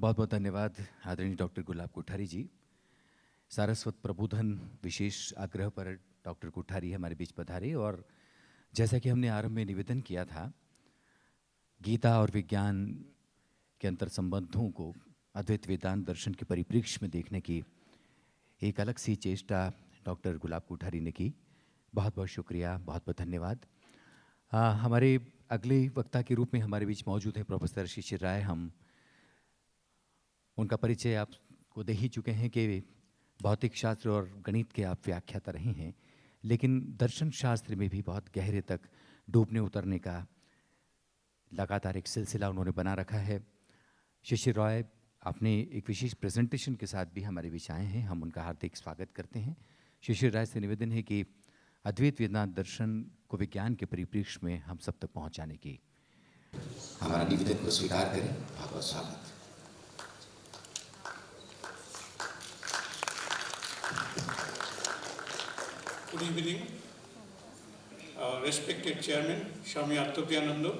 बहुत बहुत धन्यवाद आदरणीय डॉक्टर गुलाब कोठारी जी। सारस्वत प्रबोधन विशेष आग्रह पर डॉक्टर कोठारी हमारे बीच पधारे और जैसा कि हमने आरंभ में निवेदन किया था, गीता और विज्ञान के अंतर संबंधों को अद्वैत वेदांत दर्शन के परिप्रेक्ष्य में देखने की एक अलग सी चेष्टा डॉक्टर गुलाब कोठारी ने की। बहुत बहुत शुक्रिया, बहुत बहुत धन्यवाद। हमारे अगले वक्ता के रूप में हमारे बीच मौजूद हैं प्रोफेसर शिशिर राय। हम उनका परिचय आपको दे ही चुके हैं कि भौतिक शास्त्र और गणित के आप व्याख्याता रहे हैं, लेकिन दर्शन शास्त्र में भी बहुत गहरे तक डूबने उतरने का लगातार एक सिलसिला उन्होंने बना रखा है। शिशिर राय अपने एक विशेष प्रेजेंटेशन के साथ भी हमारे बीच आए हैं, हम उनका हार्दिक स्वागत करते हैं। शिशिर राय से निवेदन है कि अद्वैत वेदांत दर्शन को विज्ञान के परिप्रेक्ष्य में हम सब तक पहुंचाने की हमारा निवेदन को स्वीकार करें। बहुत स्वागत। Good evening, respected Chairman Swami Attopiananda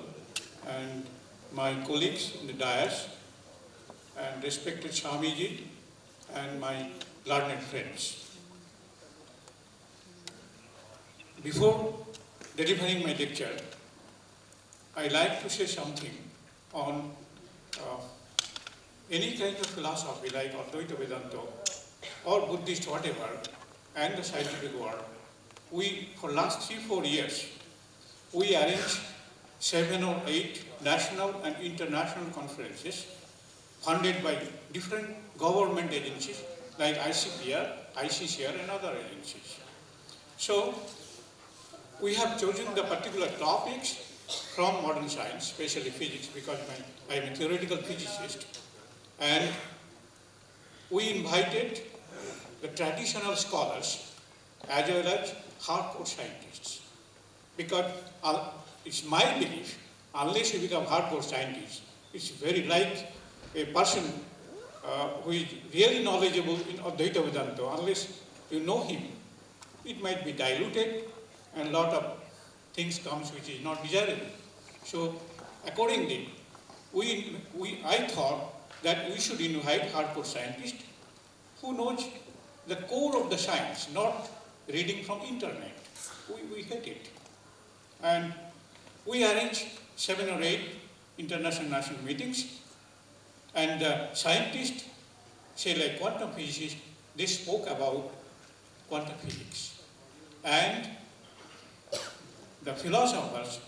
and my colleagues in the dais, and respected Swamiji and my learned friends. Before delivering my lecture, I like to say something on any kind of philosophy like Advaita Vedanta or Buddhist whatever and the scientific world. For last 3-4 years, we arrange 7 or 8 national and international conferences funded by different government agencies like ICPR, ICCR and other agencies. So, we have chosen the particular topics from modern science, especially physics, because I am a theoretical physicist, and we invited the traditional scholars as well as hardcore scientists. Because it's my belief, unless you become hardcore scientists, it's very like a person who is really knowledgeable in Advaita Vedanta. Unless you know him, it might be diluted and a lot of things comes which is not desirable. So accordingly, I thought that we should invite hardcore scientists who knows the core of the science, not reading from internet. We hate it. And we arranged 7 or 8 international national meetings, and scientists, say like quantum physicists, they spoke about quantum physics. And the philosophers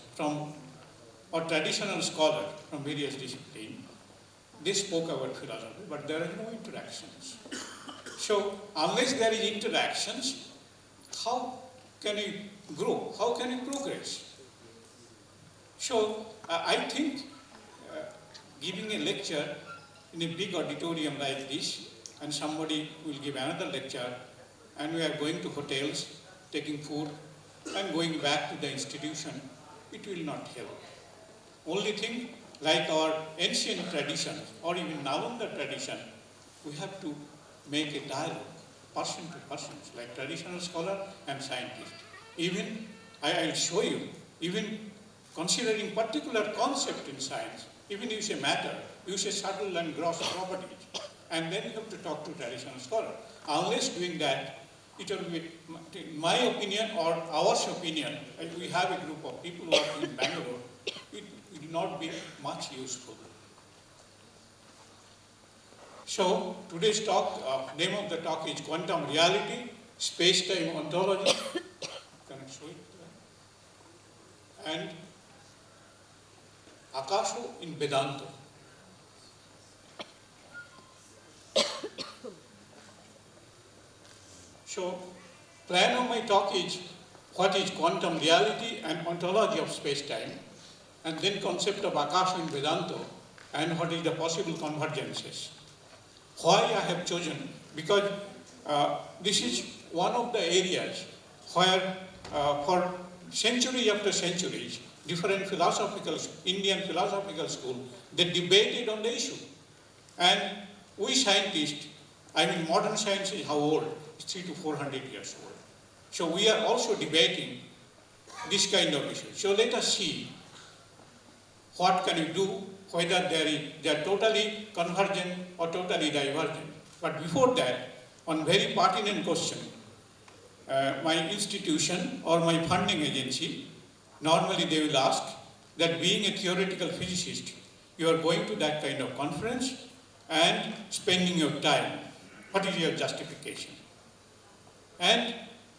or traditional scholars from various disciplines, they spoke about philosophy, but there are no interactions. So, unless there is interactions, how can you grow? How can you progress? So, I think giving a lecture in a big auditorium like this, and somebody will give another lecture, and we are going to hotels, taking food, and going back to the institution, it will not help. Only thing, like our ancient traditions, or even Nalanda tradition, we have to make a dialogue, person to person, like traditional scholar and scientist. Even, I'll show you, even considering particular concept in science, even you say matter, you say subtle and gross properties, and then you have to talk to traditional scholar. Unless doing that, it will be, in my opinion or our opinion, we have a group of people who are in Bangalore, it will not be much useful. So, today's talk, name of the talk is Quantum Reality, Space-Time Ontology. Can I show it? And Akasho in Vedanta. So, plan of my talk is what is quantum reality and ontology of space-time, and then concept of Akasho in Vedanta, and what is the possible convergences. Why I have chosen? Because this is one of the areas where for centuries after centuries, different Indian philosophical schools, they debated on the issue. And we scientists, modern science is how old? It's 300 to 400 years old. So we are also debating this kind of issue. So let us see what can you do, whether they are totally convergent or totally divergent. But before that, one very pertinent question, my institution or my funding agency, normally they will ask that being a theoretical physicist, you are going to that kind of conference and spending your time. What is your justification? And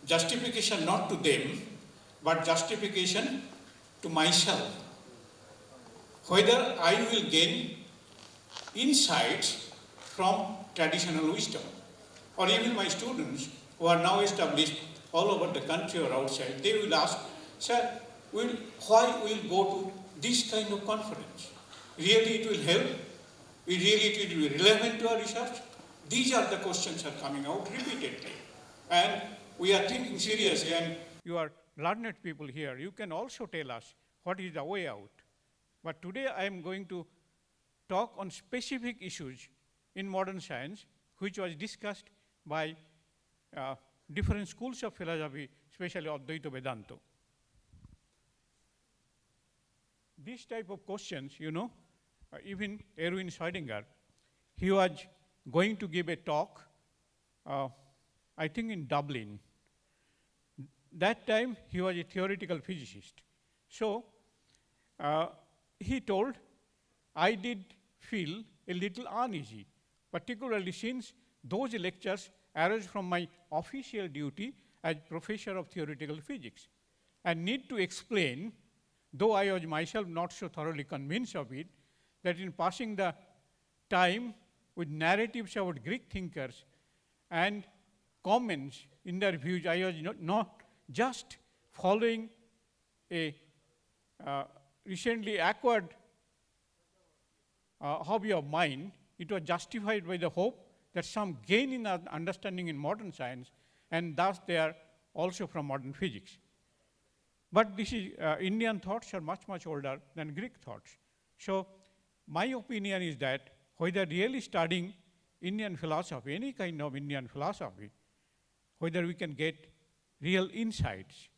justification not to them, but justification to myself. Whether I will gain insights from traditional wisdom, or even my students who are now established all over the country or outside, they will ask, sir, why will go to this kind of conference? Really it will help? Really it will be relevant to our research? These are the questions that are coming out repeatedly. And we are thinking seriously, and you are learned people here, you can also tell us what is the way out. But today I am going to talk on specific issues in modern science, which was discussed by different schools of philosophy, especially Advaita Vedanta. These type of questions, even Erwin Schrödinger, he was going to give a talk, I think in Dublin. That time, he was a theoretical physicist. So, he told, I did feel a little uneasy, particularly since those lectures arose from my official duty as professor of theoretical physics, and need to explain, though I was myself not so thoroughly convinced of it, that in passing the time with narratives about Greek thinkers and comments in their views, I was not just following a recently acquired hobby of mine. It was justified by the hope that some gain in our understanding in modern science, and thus they are also from modern physics. But this is, Indian thoughts are much, much older than Greek thoughts. So my opinion is that whether really studying Indian philosophy, any kind of Indian philosophy, whether we can get real insights.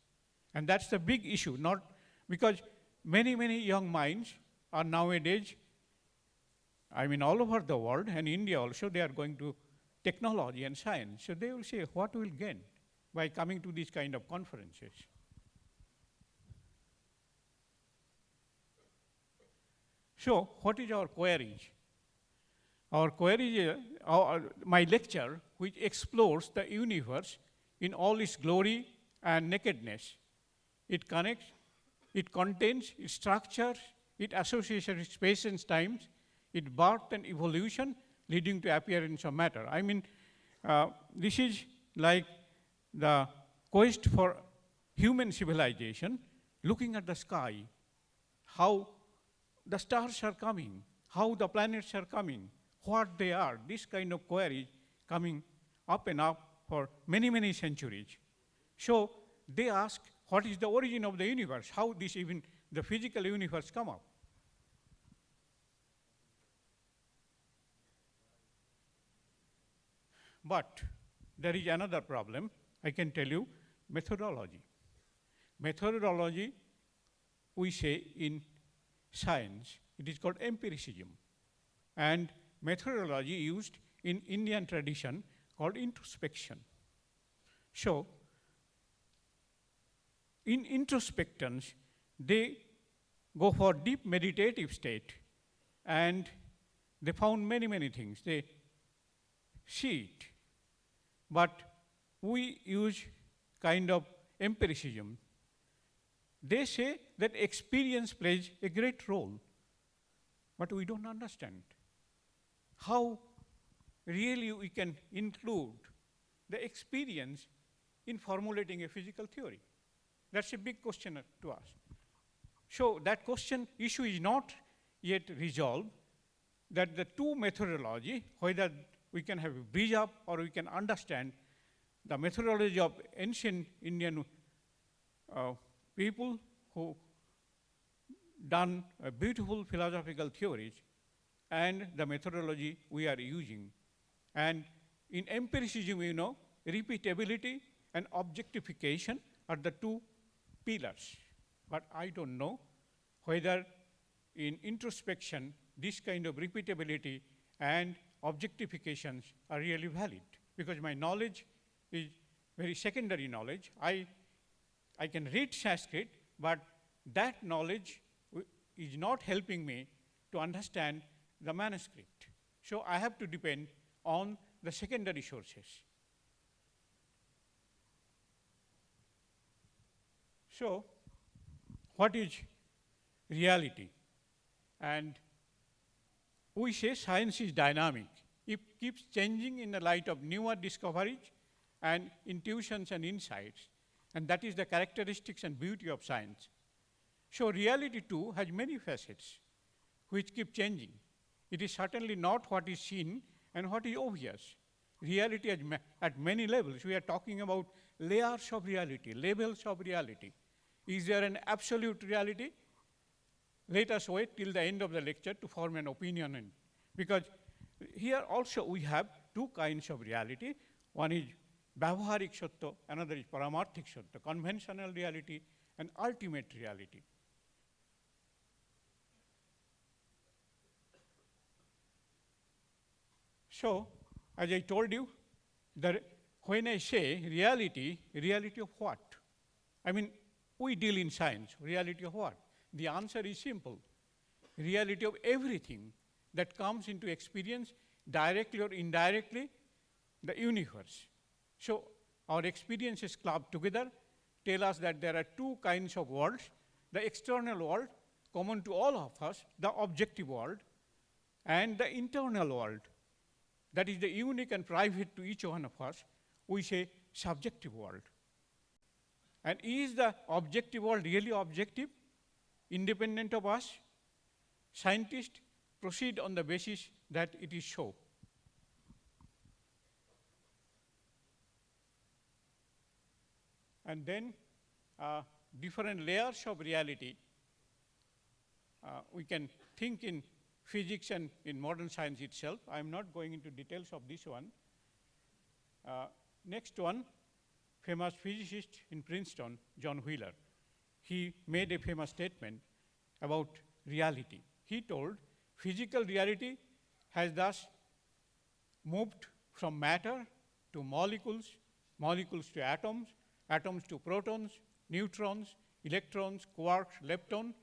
And that's the big issue, not because many, many young minds are nowadays, all over the world, and India also, they are going to technology and science. So they will say, what will gain by coming to these kind of conferences? So what is our queries? Our query is my lecture, which explores the universe in all its glory and nakedness. It connects, it contains, it structures, it associates with space and times, it birth and evolution leading to appearance of matter. This is like the quest for human civilization, looking at the sky, how the stars are coming, how the planets are coming, what they are, this kind of query coming up and up for many, many centuries. So they ask, what is the origin of the universe? How this even the physical universe come up? But there is another problem, I can tell you, methodology. Methodology, we say in science, it is called empiricism. And methodology used in Indian tradition called introspection. So, in introspections, they go for deep meditative state, and they found many, many things. They see it. But we use kind of empiricism. They say that experience plays a great role, but we don't understand how really we can include the experience in formulating a physical theory. That's a big question to us. So that question issue is not yet resolved, that the two methodology, whether we can have a bridge up or we can understand the methodology of ancient Indian people who done beautiful philosophical theories and the methodology we are using. And in empiricism, repeatability and objectification are the two pillars. But I don't know whether in introspection, this kind of repeatability and objectifications are really valid, because my knowledge is very secondary knowledge. I can read Sanskrit, but that knowledge is not helping me to understand the manuscript. So I have to depend on the secondary sources. So what is reality? And we say science is dynamic. It keeps changing in the light of newer discoveries and intuitions and insights. And that is the characteristics and beauty of science. So reality too has many facets which keep changing. It is certainly not what is seen and what is obvious. Reality at many levels. We are talking about layers of reality, levels of reality. Is there an absolute reality? Let us wait till the end of the lecture to form an opinion on it. Because here also we have two kinds of reality. One is Vyavaharik Sattva, another is Paramarthik Sattva, conventional reality and ultimate reality. So, as I told you, when I say reality, reality of what? I mean, we deal in science, reality of what? The answer is simple. Reality of everything that comes into experience, directly or indirectly, the universe. So our experiences clubbed together tell us that there are two kinds of worlds. The external world, common to all of us, the objective world, and the internal world, that is the unique and private to each one of us, we say subjective world. And is the objective world really objective, independent of us? Scientists proceed on the basis that it is so. And then different layers of reality. We can think in physics and in modern science itself. I am not going into details of this one. Next one, famous physicist in Princeton, John Wheeler. He made a famous statement about reality. He told, physical reality has thus moved from matter to molecules, molecules to atoms, atoms to protons, neutrons, electrons, quarks, leptons,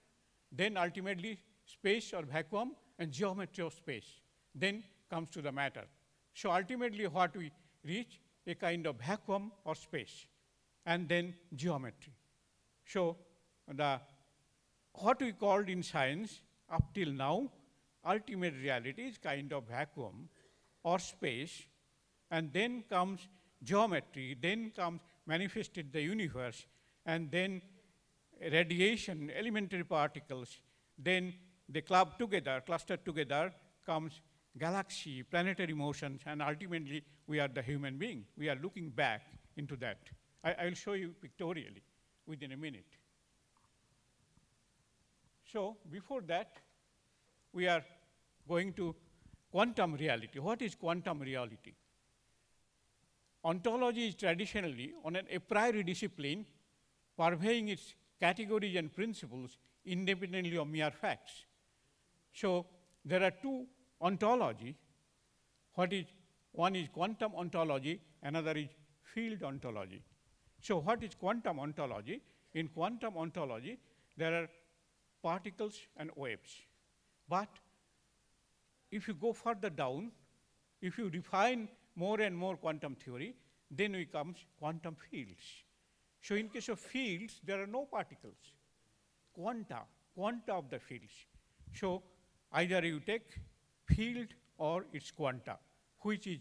then ultimately space or vacuum and geometry of space. Then comes to the matter. So ultimately what we reach, a kind of vacuum or space, and then geometry. So what we called in science up till now, ultimate reality is kind of vacuum or space, and then comes geometry, then comes manifested the universe, and then radiation, elementary particles, then they club together, cluster together, comes galaxy, planetary motions, and ultimately we are the human being. We are looking back into that. I will show you pictorially within a minute. So before that, we are going to quantum reality. What is quantum reality? Ontology is traditionally on an a priori discipline, purveying its categories and principles independently of mere facts. So there are two ontology. One is quantum ontology, another is field ontology. So what is quantum ontology? In quantum ontology, there are particles and waves. But if you go further down, if you define more and more quantum theory, then it comes quantum fields. So in case of fields, there are no particles. Quanta of the fields. So either you take field or its quanta, which is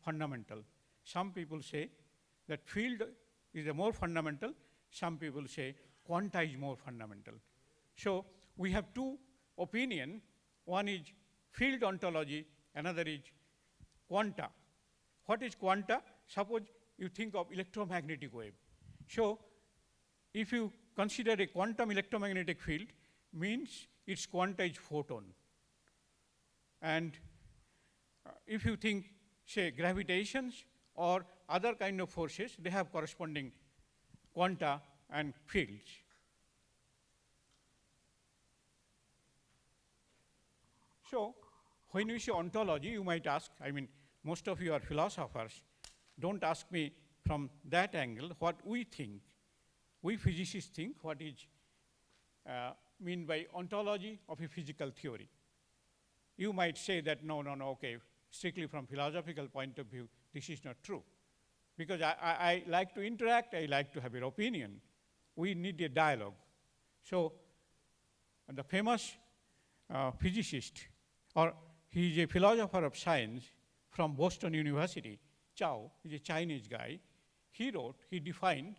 fundamental. Some people say that field is the more fundamental. Some people say quanta is more fundamental. So we have two opinions. One is field ontology, another is quanta. What is quanta? Suppose you think of electromagnetic wave. So if you consider a quantum electromagnetic field, means its quanta is photon. And if you think, say, gravitations or other kind of forces, they have corresponding quanta and fields. So when we say ontology, you might ask, I mean, most of you are philosophers, don't ask me from that angle what we think. We physicists think what is mean by ontology of a physical theory. You might say that no, okay, strictly from philosophical point of view, this is not true. Because I like to interact, I like to have an opinion. We need a dialogue. So the famous physicist, or he is a philosopher of science from Boston University, Chow, he's a Chinese guy. He wrote, he defined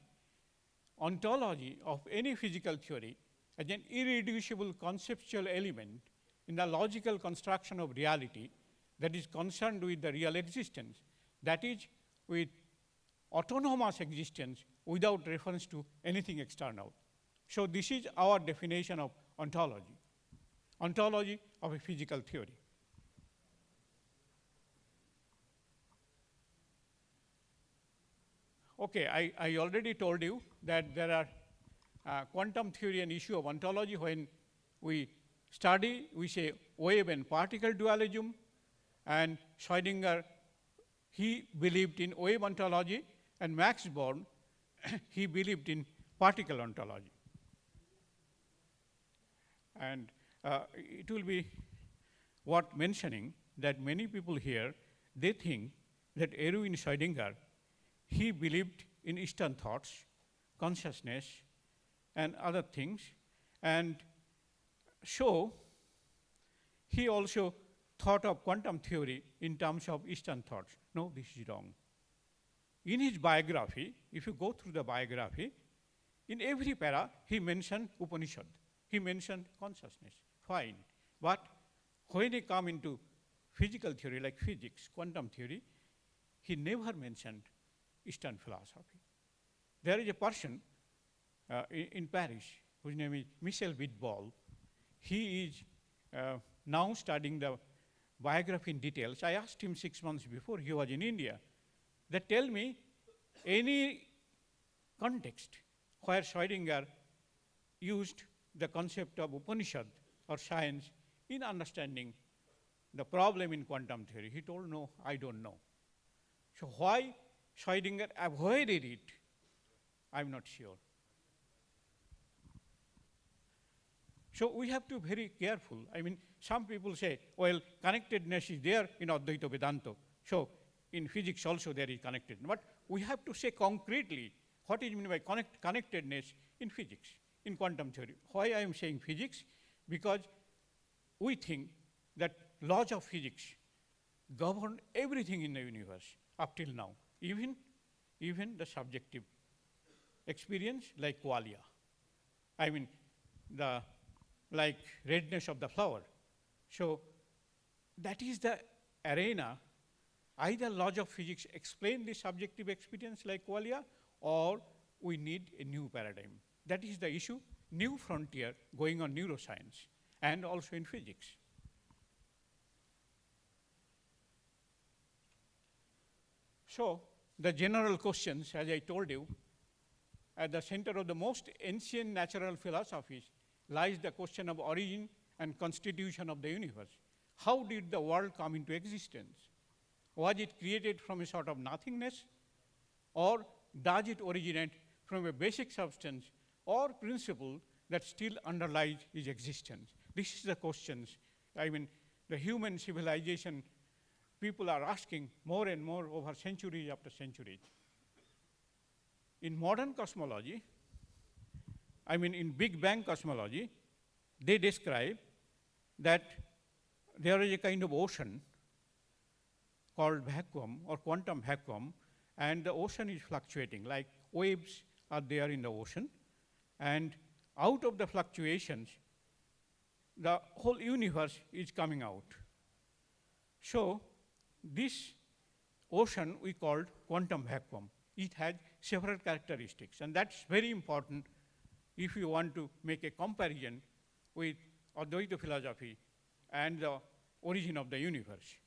ontology of any physical theory as an irreducible conceptual element in the logical construction of reality that is concerned with the real existence, that is, with autonomous existence without reference to anything external. So this is our definition of ontology, ontology of a physical theory. Okay, I already told you that there are quantum theory and issue of ontology. When we study, we say wave and particle dualism, and Schrödinger, he believed in wave ontology, and Max Born, he believed in particle ontology. And it will be worth mentioning that many people here, they think that Erwin Schrödinger, he believed in Eastern thoughts, consciousness, and other things, and so he also thought of quantum theory in terms of Eastern thoughts. No, this is wrong. In his biography, if you go through the biography, in every para, he mentioned Upanishad. He mentioned consciousness, fine. But when he come into physical theory like physics, quantum theory, he never mentioned Eastern philosophy. There is a person in Paris whose name is Michel Vidbol. He is now studying the biography in details. I asked him 6 months before, he was in India, that tell me any context where Schrödinger used the concept of Upanishad or science in understanding the problem in quantum theory. He told, no, I don't know. So why Schrödinger avoided it, I'm not sure. So we have to be very careful. I mean, some people say, well, connectedness is there in Advaita Vedanta. So in physics also there is connectedness. But we have to say concretely what is meant by connectedness in physics, in quantum theory. Why I am saying physics? Because we think that laws of physics govern everything in the universe up till now, even the subjective experience like qualia. I mean, the like redness of the flower. So that is the arena. Either laws of physics explain the subjective experience like qualia, or we need a new paradigm. That is the issue, new frontier going on neuroscience and also in physics. So the general questions, as I told you, at the center of the most ancient natural philosophies lies the question of origin and constitution of the universe. How did the world come into existence? Was it created from a sort of nothingness, or does it originate from a basic substance or principle that still underlies its existence? This is the questions. I mean, the human civilization, people are asking more and more over centuries after centuries. In modern cosmology, I mean in Big Bang cosmology, they describe that there is a kind of ocean called vacuum or quantum vacuum, and the ocean is fluctuating, like waves are there in the ocean, and out of the fluctuations, the whole universe is coming out. So this ocean we called quantum vacuum. It has several characteristics, and that's very important if you want to make a comparison with Advaita philosophy and the origin of the universe.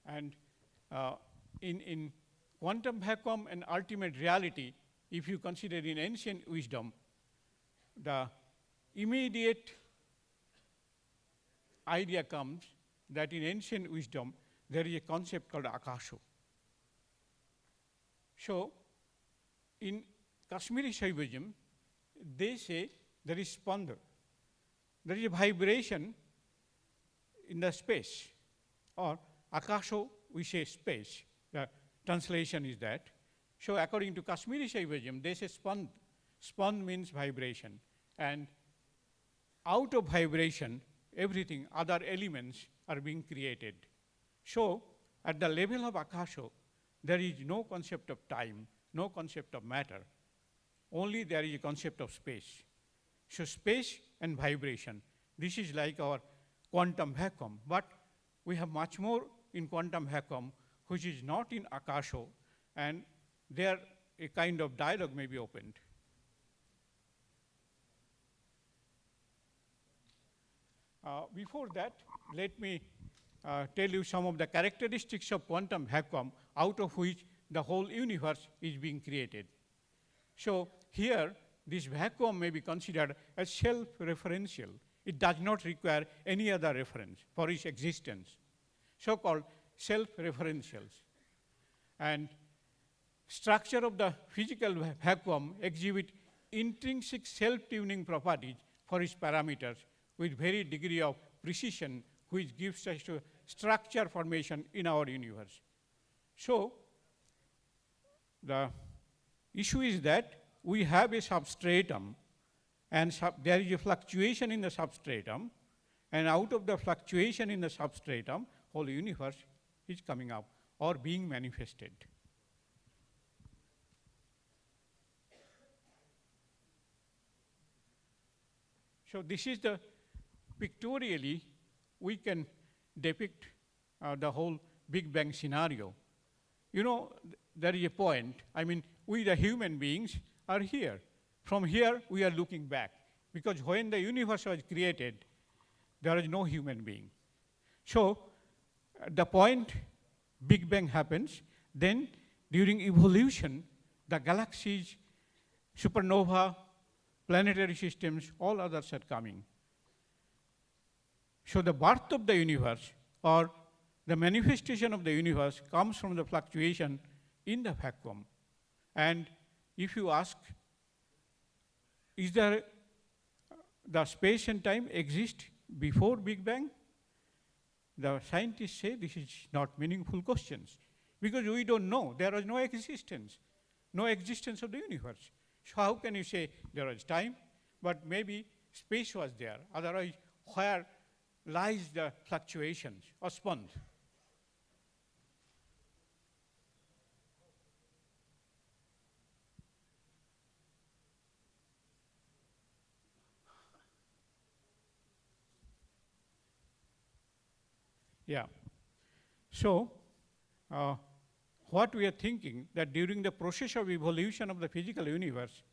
And in quantum vacuum and ultimate reality, if you consider in ancient wisdom, the immediate idea comes that in ancient wisdom, there is a concept called Akasho. So, in Kashmiri Shaivism, they say there is spanda. There is a vibration in the space, or Akasho, we say space. The translation is that. So, according to Kashmiri Shaivism, they say spand. Spand means vibration. And out of vibration, everything, other elements are being created. So, at the level of Akasho, there is no concept of time, no concept of matter. Only there is a concept of space. So, space and vibration, this is like our quantum vacuum. But we have much more in quantum vacuum, which is not in Akasho, and there a kind of dialogue may be opened. Before that, let me tell you some of the characteristics of quantum vacuum out of which the whole universe is being created. So here, this vacuum may be considered as self-referential. It does not require any other reference for its existence, so-called self-referentials. And structure of the physical vacuum exhibit intrinsic self-tuning properties for its parameters with very degree of precision, which gives us to structure formation in our universe. So, the issue is that we have a substratum, and there is a fluctuation in the substratum, and out of the fluctuation in the substratum, whole universe is coming up or being manifested. So this is the, pictorially, we can depict the whole Big Bang scenario. You know, there is a point, I mean, we the human beings are here. From here, we are looking back, because when the universe was created, there is no human being. So, the point Big Bang happens, then during evolution, the galaxies, supernova, planetary systems, all others are coming. So the birth of the universe, or the manifestation of the universe, comes from the fluctuation in the vacuum. And if you ask, is there the space and time exist before Big Bang? The scientists say this is not meaningful questions, because we don't know. There is no existence of the universe. So how can you say there is time? But maybe space was there. Otherwise, where lies the fluctuations or sponge? Yeah. So, what we are thinking, that during the process of evolution of the physical universe,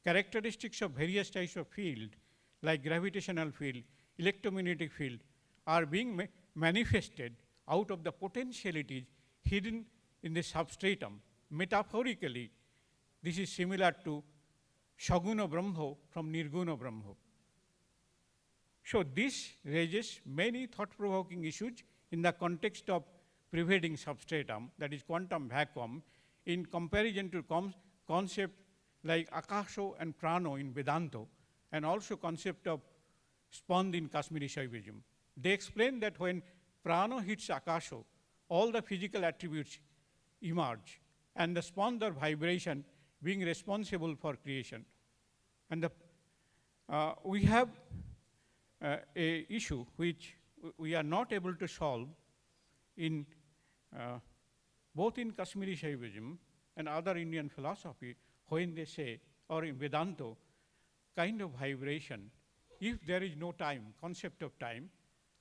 characteristics of various types of field, like gravitational field, electromagnetic field, are being manifested out of the potentialities hidden in the substratum. Metaphorically, this is similar to Saguna Brahma from Nirguna Brahma. So this raises many thought-provoking issues in the context of prevailing substratum, that is quantum vacuum, in comparison to concept like Akasho and Prano in Vedanta, and also concept of spand in Kashmiri Shaivism. They explain that when Prano hits Akasho, all the physical attributes emerge, and the spand or vibration being responsible for creation. And we have a issue which we are not able to solve in both in Kashmiri Shaivism and other Indian philosophy, when they say, or in Vedanta, kind of vibration, if there is no time, concept of time,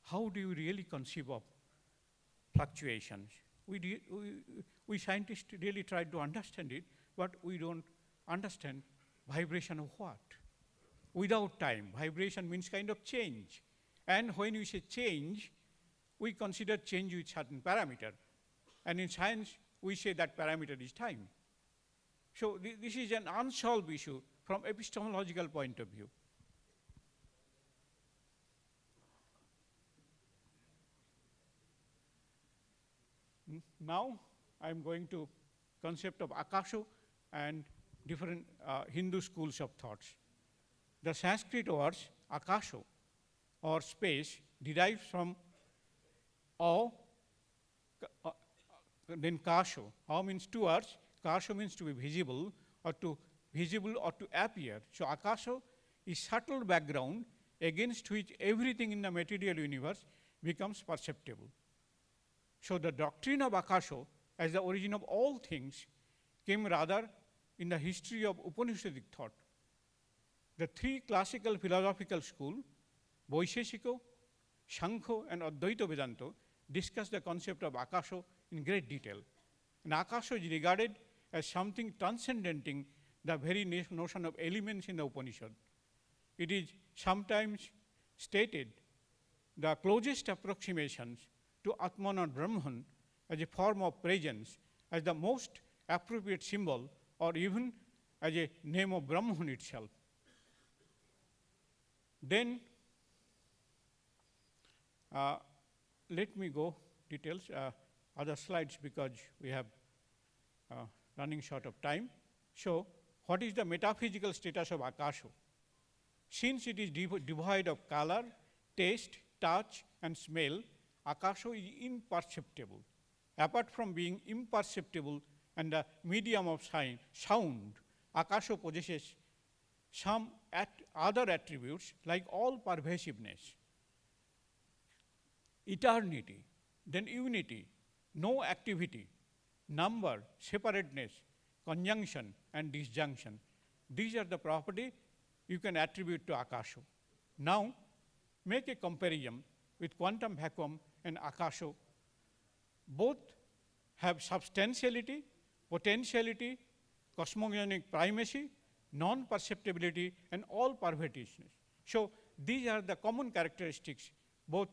how do you really conceive of fluctuations? We scientists really try to understand it, but we don't understand vibration of what? Without time, vibration means kind of change. And when we say change, we consider change with certain parameter. And in science, we say that parameter is time. So this is an unsolved issue from epistemological point of view. Now I'm going to concept of Akasho and different Hindu schools of thoughts. The Sanskrit words Akasho or space derives from then Kasho. Au means two words, Kasho means to be visible or to appear. So Akasho is subtle background against which everything in the material universe becomes perceptible. So the doctrine of Akasho as the origin of all things came rather in the history of Upanishadic thought. The three classical philosophical schools, Vaisheshiko, Shankara, and Advaita Vedanta, discuss the concept of Akasho in great detail. And Akasho is regarded as something transcendenting the very notion of elements in the Upanishad. It is sometimes stated the closest approximations to Atman and Brahman as a form of presence, as the most appropriate symbol, or even as a name of Brahman itself. Then let me go details, other slides, because we have running short of time. So what is the metaphysical status of Akasho? Since it is devoid of color, taste, touch, and smell, Akasho is imperceptible. Apart from being imperceptible and the medium of sound, Akasho possesses some other attributes like all pervasiveness, eternity, then unity, no activity, number, separateness, conjunction, and disjunction. These are the properties you can attribute to Akasho. Now, make a comparison with quantum vacuum and Akasho. Both have substantiality, potentiality, cosmogonic primacy, non-perceptibility, and all pervasiveness. So these are the common characteristics both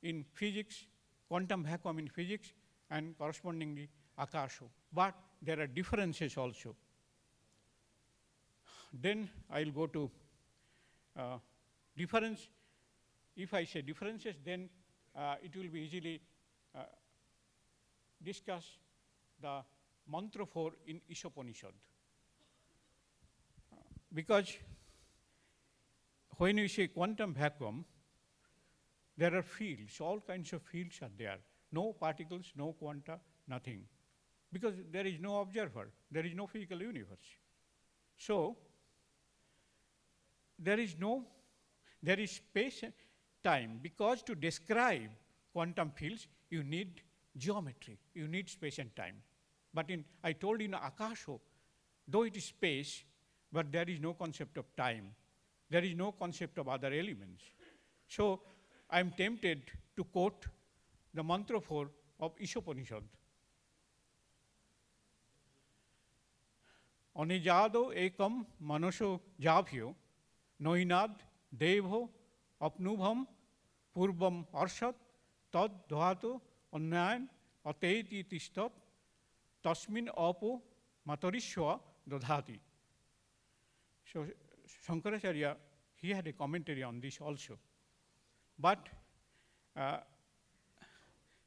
in physics, quantum vacuum in physics, and correspondingly Akasho. But there are differences also. Then I'll go to difference. If I say differences, then it will be easily discuss the mantra 4 in Isopanishad. Because when you say quantum vacuum, there are fields, all kinds of fields are there. No particles, no quanta, nothing. Because there is no observer, there is no physical universe. So there is space and time, because to describe quantum fields, you need geometry, you need space and time. But I told you in Akasho, though it is space, but there is no concept of time. There is no concept of other elements. So I am tempted to quote the mantra 4 of Isopanishad. Anijado ekam manaso javyo noinad devo apnubham purvam arshat tad dhatu annayan ateti tistat tasmin apo matarishwa dodhati. So Shankaracharya, he had a commentary on this also. But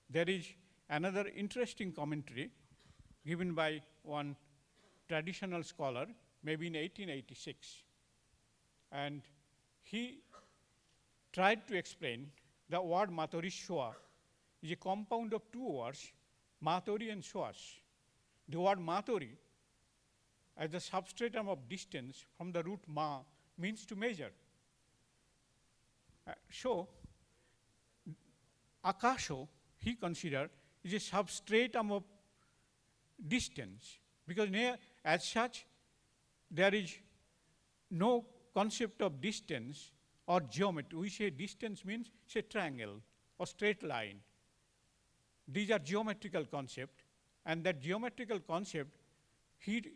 there is another interesting commentary given by one traditional scholar, maybe in 1886. And he tried to explain the word Matarishwa is a compound of two words, Matori and Swas. The word Matori, as the substratum of distance from the root ma, means to measure. So Akasho, he considered, is a substratum of distance, because as such, there is no concept of distance or geometry. We say distance means, say, triangle or straight line. These are geometrical concepts, and that geometrical concept, he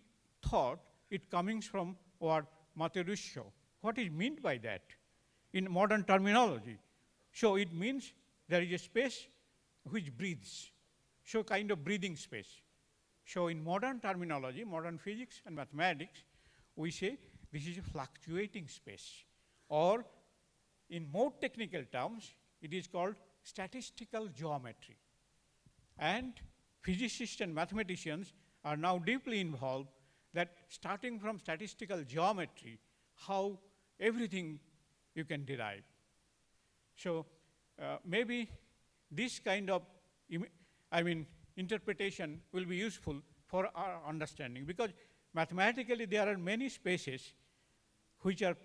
thought it coming from word Matarishya. What is meant by that in modern terminology? So it means there is a space which breathes, so kind of breathing space. So in modern terminology, modern physics and mathematics, we say this is a fluctuating space, or in more technical terms, it is called statistical geometry. And physicists and mathematicians are now deeply involved that starting from statistical geometry, how everything you can derive. So maybe this kind of interpretation will be useful for our understanding, because mathematically there are many spaces which are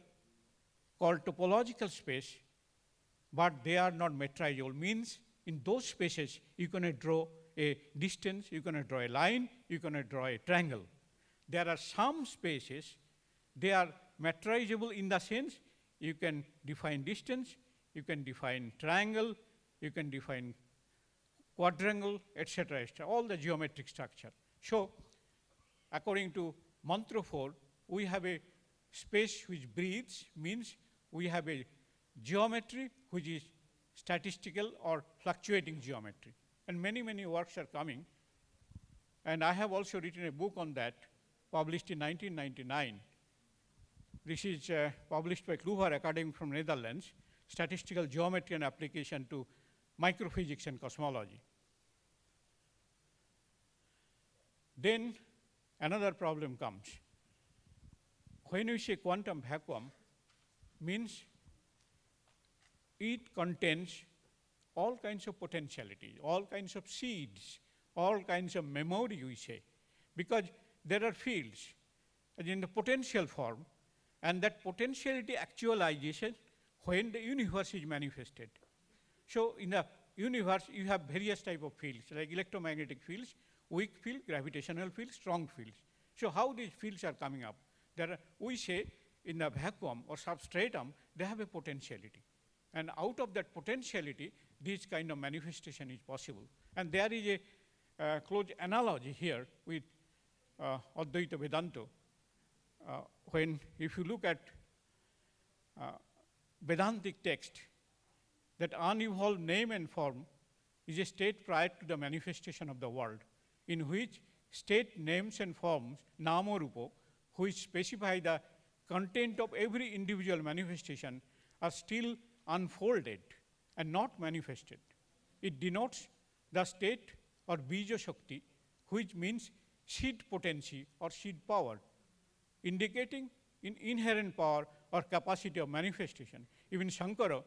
called topological space, but they are not metrizable. Means in those spaces you can draw a distance, you can draw a line, you can draw a triangle. There are some spaces, they are metrizable in the sense you can define distance, you can define triangle, you can define quadrangle, etc., etc., all the geometric structure. So according to Mantra 4, we have a space which breathes, means we have a geometry which is statistical or fluctuating geometry. And many, many works are coming. And I have also written a book on that, published in 1999. This is published by Kluwer Academy from Netherlands, Statistical Geometry and Application to Microphysics and Cosmology. Then another problem comes. When we say quantum vacuum, means it contains all kinds of potentiality, all kinds of seeds, all kinds of memory, we say, because there are fields in the potential form, and that potentiality actualization when the universe is manifested. So in the universe, you have various type of fields, like electromagnetic fields, weak field, gravitational field, strong fields. So how these fields are coming up? We say in the vacuum or substratum, they have a potentiality. And out of that potentiality, this kind of manifestation is possible. And there is a close analogy here with Advaita Vedanta. If you look at Vedantic text, that unevolved name and form is a state prior to the manifestation of the world, in which state names and forms, nama rupa, which specify the content of every individual manifestation, are still unfolded and not manifested. It denotes the state or bija shakti, which means seed potency or seed power, indicating in inherent power or capacity of manifestation. Even Shankara,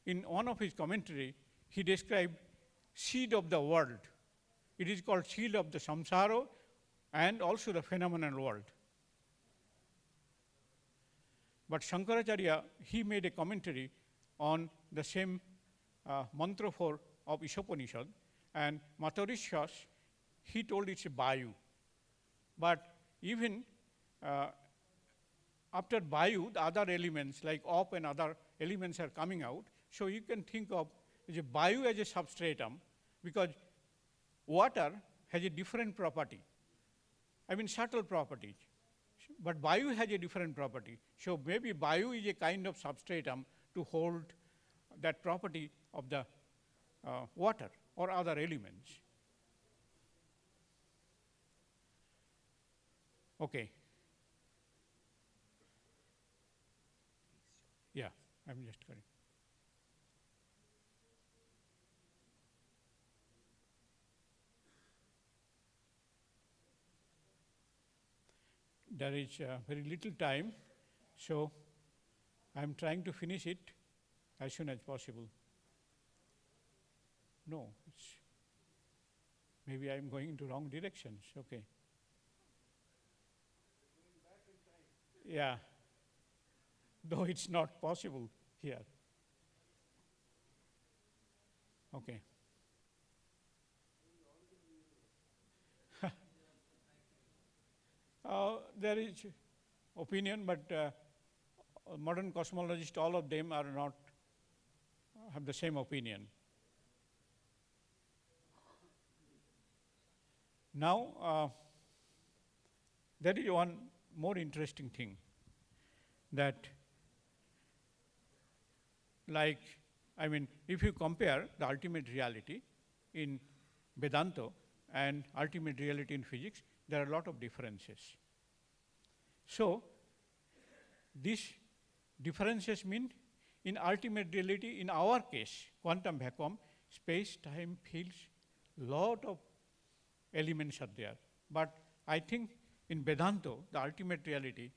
in one of his commentary, he described seed of the world. It is called seed of the samsara and also the phenomenal world. But Shankaracharya, he made a commentary on the same mantra 4 of Isopanishad, and Matarishas, he told it's a Vayu. But even after Vayu, the other elements like op and other elements are coming out. So you can think of the Vayu as a substratum, because water has a different property, subtle properties. But Vayu has a different property. So maybe Vayu is a kind of substratum to hold that property of the water or other elements. Okay. Yeah, I'm just correct. There is very little time, so I'm trying to finish it as soon as possible. No, maybe I'm going into wrong directions. Okay. Yeah, though it's not possible here. Okay. There is opinion, but modern cosmologists, all of them are not have the same opinion. Now, there is one more interesting thing, that if you compare the ultimate reality in Vedanta and ultimate reality in physics, there are a lot of differences. So, these differences mean in ultimate reality, in our case, quantum vacuum, space-time fields, lot of elements are there. But I think in Vedanta, the ultimate reality,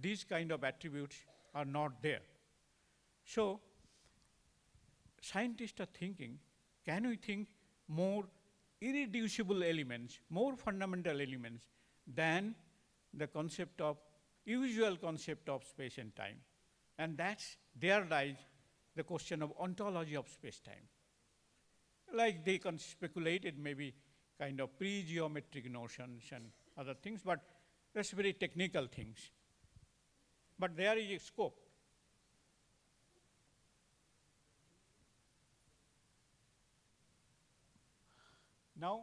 these kind of attributes are not there. So, scientists are thinking, can we think more irreducible elements, more fundamental elements than the concept of, usual concept of space and time? And there lies the question of ontology of space-time. Like they speculated maybe kind of pre-geometric notions and other things, but that's very technical things. But there is a scope. Now,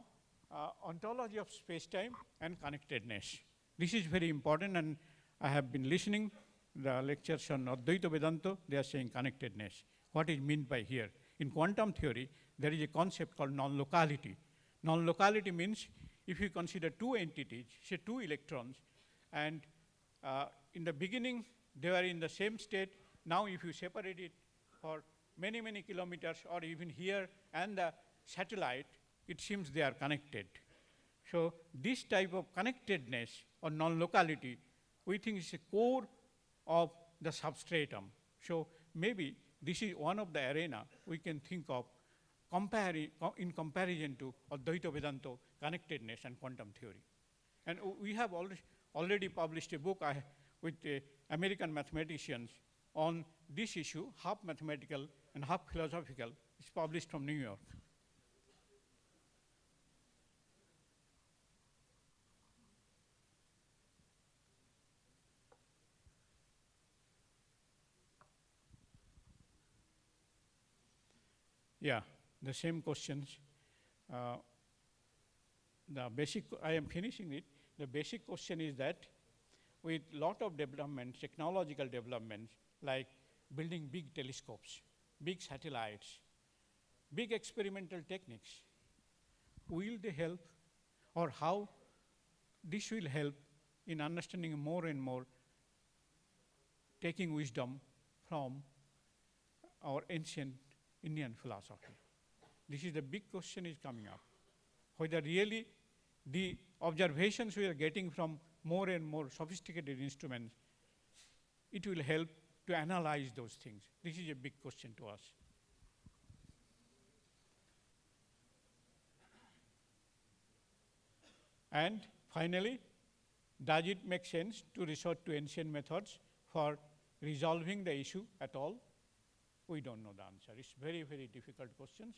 ontology of space-time and connectedness. This is very important, and I have been listening the lectures on Advaita Vedanta. They are saying connectedness. What is meant by here? In quantum theory, there is a concept called non-locality. Non-locality means if you consider two entities, say two electrons, and in the beginning they were in the same state. Now if you separate it for many, many kilometers, or even here and the satellite, it seems they are connected. So this type of connectedness or non-locality, we think is a core of the substratum. So maybe this is one of the arena we can think of in comparison to Advaita Vedanta, connectedness and quantum theory. And we have already published a book with American mathematicians on this issue, half mathematical and half philosophical. It's published from New York. Yeah, the same questions. The basic, I am finishing it. The basic question is that with lot of developments, technological developments, like building big telescopes, big satellites, big experimental techniques, will they help, or how this will help in understanding more and more, taking wisdom from our ancient Indian philosophy? This is the big question is coming up. Whether really the observations we are getting from more and more sophisticated instruments, it will help to analyze those things. This is a big question to us. And finally, does it make sense to resort to ancient methods for resolving the issue at all? We don't know the answer. It's very, very difficult questions.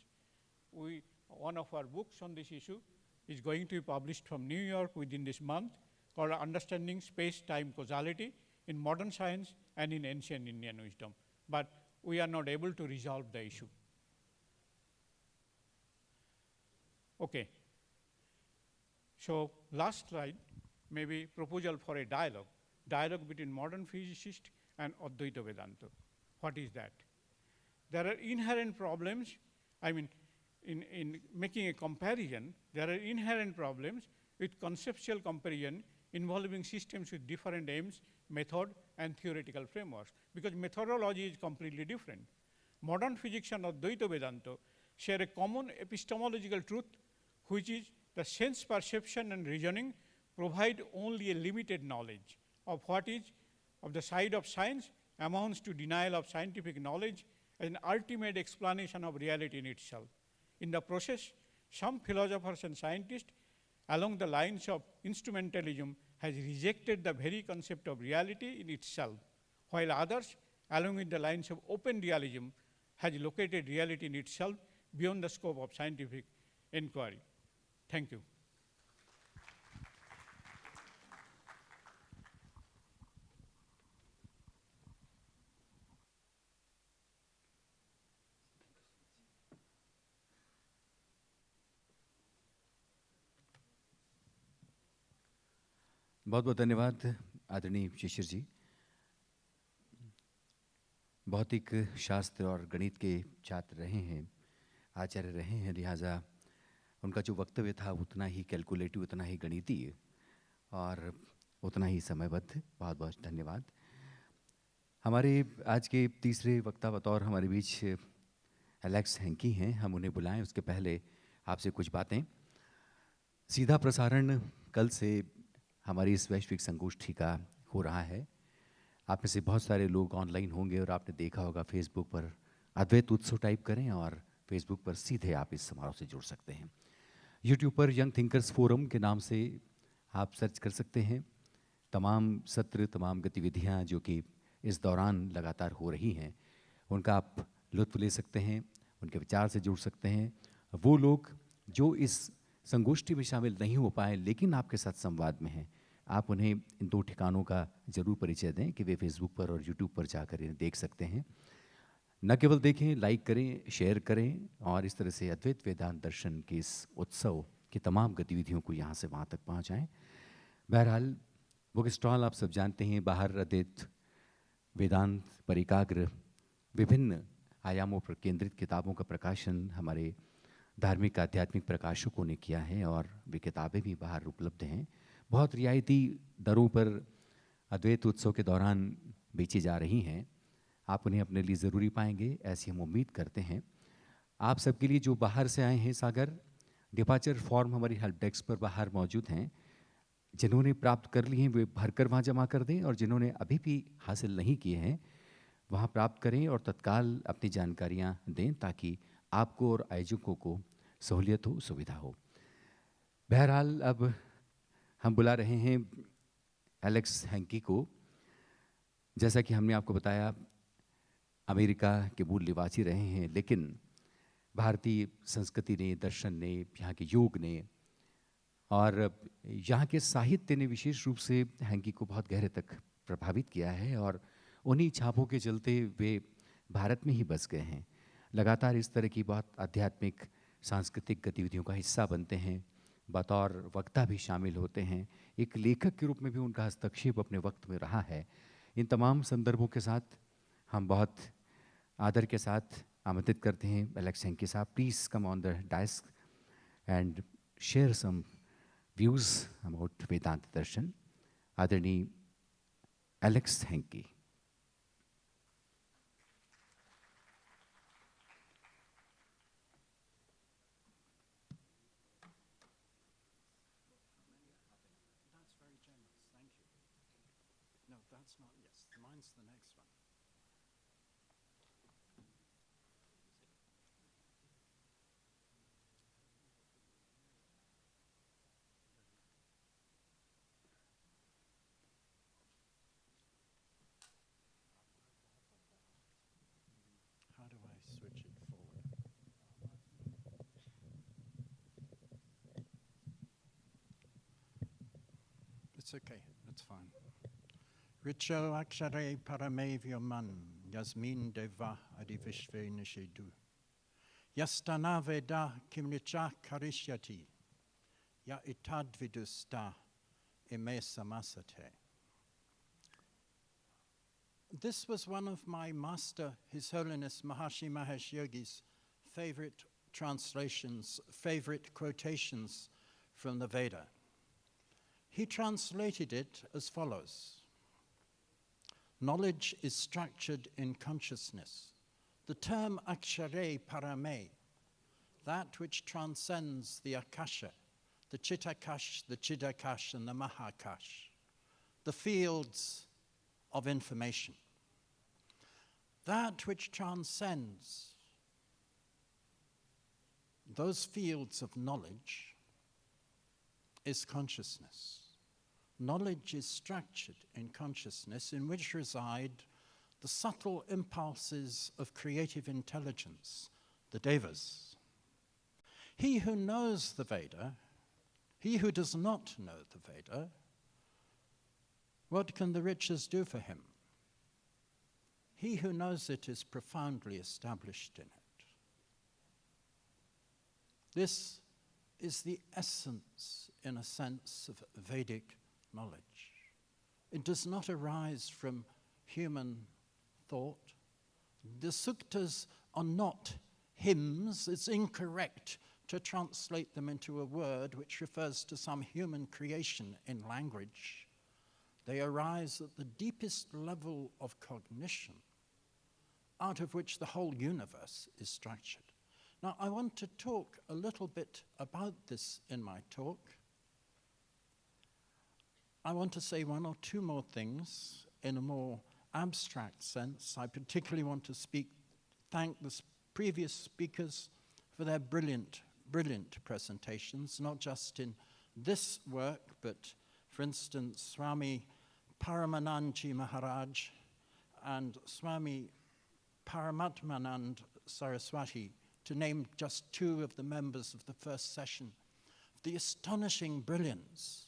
One of our books on this issue is going to be published from New York within this month, called Understanding Space-Time Causality in Modern Science and in Ancient Indian Wisdom. But we are not able to resolve the issue. Okay. So last slide, maybe proposal for a dialogue between modern physicists and Advaita Vedanta. What is that? There are inherent problems, I mean, in making a comparison, there are inherent problems with conceptual comparison involving systems with different aims, method, and theoretical frameworks, because methodology is completely different. Modern physics and Advaita Vedanta share a common epistemological truth, which is the sense perception and reasoning provide only a limited knowledge of what is, of the side of science, amounts to denial of scientific knowledge as an ultimate explanation of reality in itself. In the process, some philosophers and scientists along the lines of instrumentalism has rejected the very concept of reality in itself, while others along with the lines of open realism has located reality in itself beyond the scope of scientific inquiry. Thank you. बहुत बहुत धन्यवाद आदरणीय शिशिर जी। भौतिक शास्त्र और गणित के छात्र रहे हैं, आचार्य रहे हैं, लिहाजा उनका जो वक्तव्य था उतना ही कैलकुलेटिव, उतना ही गणितीय और उतना ही समयबद्ध। बहुत बहुत धन्यवाद। हमारे आज के तीसरे वक्ता बतौर हमारे बीच एलेक्स हैंकी हैं। हम उन्हें बुलाएं उसके पहले आपसे कुछ बातें। सीधा प्रसारण कल से हमारी इस वैश्विक संगोष्ठी का हो रहा है। आप में से बहुत सारे लोग ऑनलाइन होंगे और आपने देखा होगा फेसबुक पर अद्वैत उत्सव टाइप करें और फेसबुक पर सीधे आप इस समारोह से जुड़ सकते हैं। यूट्यूब पर यंग थिंकर्स फोरम के नाम से आप सर्च कर सकते हैं। तमाम सत्र, तमाम गतिविधियां जो कि इस दौरान लगातार हो रही हैं, उनका आप लुत्फ़ ले सकते हैं, उनके विचार से जुड़ सकते हैं। वो लोग जो इस संगोष्ठी में शामिल नहीं हो पाए लेकिन आपके साथ संवाद में हैं, आप उन्हें इन दो ठिकानों का ज़रूर परिचय दें कि वे फेसबुक पर और यूट्यूब पर जाकर इन्हें देख सकते हैं। न केवल देखें, लाइक करें, शेयर करें और इस तरह से अद्वैत वेदांत दर्शन के इस उत्सव की तमाम गतिविधियों को यहाँ से वहाँ तक पहुँचाएँ। बहरहाल बुक स्टॉल आप सब जानते हैं, बाहर अद्वैत वेदांत पर एकाग्र विभिन्न आयामों पर केंद्रित किताबों का प्रकाशन हमारे धार्मिक आध्यात्मिक प्रकाशकों ने किया है और वे किताबें भी बाहर उपलब्ध हैं। बहुत रियायती दरों पर अद्वैत उत्सव के दौरान बेची जा रही हैं। आप उन्हें अपने लिए ज़रूरी पाएंगे, ऐसी हम उम्मीद करते हैं। आप सबके लिए जो बाहर से आए हैं, सागर, डिपार्चर फॉर्म हमारी हेल्प डेस्क पर बाहर मौजूद हैं। जिन्होंने प्राप्त कर लिए हैं वे भरकर वहाँ जमा कर दें और जिन्होंने अभी भी हासिल नहीं किए हैं वहाँ प्राप्त करें और तत्काल अपनी जानकारियाँ दें ताकि आपको और आयोजकों को सहूलियत हो, सुविधा हो। बहरहाल अब हम बुला रहे हैं एलेक्स हैंकी को। जैसा कि हमने आपको बताया, अमेरिका के मूल निवासी रहे हैं, लेकिन भारतीय संस्कृति ने, दर्शन ने, यहाँ के योग ने और यहाँ के साहित्य ने विशेष रूप से हैंकी को बहुत गहरे तक प्रभावित किया है और उन्हीं छापों के चलते वे भारत में ही बस गए हैं। लगातार इस तरह की बहुत आध्यात्मिक सांस्कृतिक गतिविधियों का हिस्सा बनते हैं, बतौर वक्ता भी शामिल होते हैं, एक लेखक के रूप में भी उनका हस्तक्षेप अपने वक्त में रहा है। इन तमाम संदर्भों के साथ हम बहुत आदर के साथ आमंत्रित करते हैं एलेक्स हैंकी साहब, please come on the dais and share some views about Vedanta Darshan. आदरणीय Alex Hankey. That's not, yes, mine's the next one. How do I switch it forward? It's okay, it's fine. Richo Acharya Paramavya Man, Yasmin Deva Adi Vishve Nishidu. Yastana Veda Kimricha Karishyati, Ya Itad Vidusta Ime Samasate. This was one of my master, His Holiness Maharshi Mahesh Yogi's favorite translations, favorite quotations from the Veda. He translated it as follows. Knowledge is structured in consciousness. The term Acharya Parame, that which transcends the Akasha, the Chitakash, the Chidakash, and the Mahakash, the fields of information. That which transcends those fields of knowledge is consciousness. Knowledge is structured in consciousness in which reside the subtle impulses of creative intelligence, the devas. He who knows the Veda, he who does not know the Veda, what can the riches do for him? He who knows it is profoundly established in it. This is the essence, in a sense, of Vedic knowledge. It does not arise from human thought. The suktas are not hymns. It's incorrect to translate them into a word which refers to some human creation in language. They arise at the deepest level of cognition, out of which the whole universe is structured. Now, I want to talk a little bit about this in my talk. I want to say one or two more things in a more abstract sense. I particularly want to thank the previous speakers for their brilliant presentations, not just in this work, but for instance, Swami Paramananji Maharaj and Swami Paramatmanand Saraswati, to name just two of the members of the first session, the astonishing brilliance,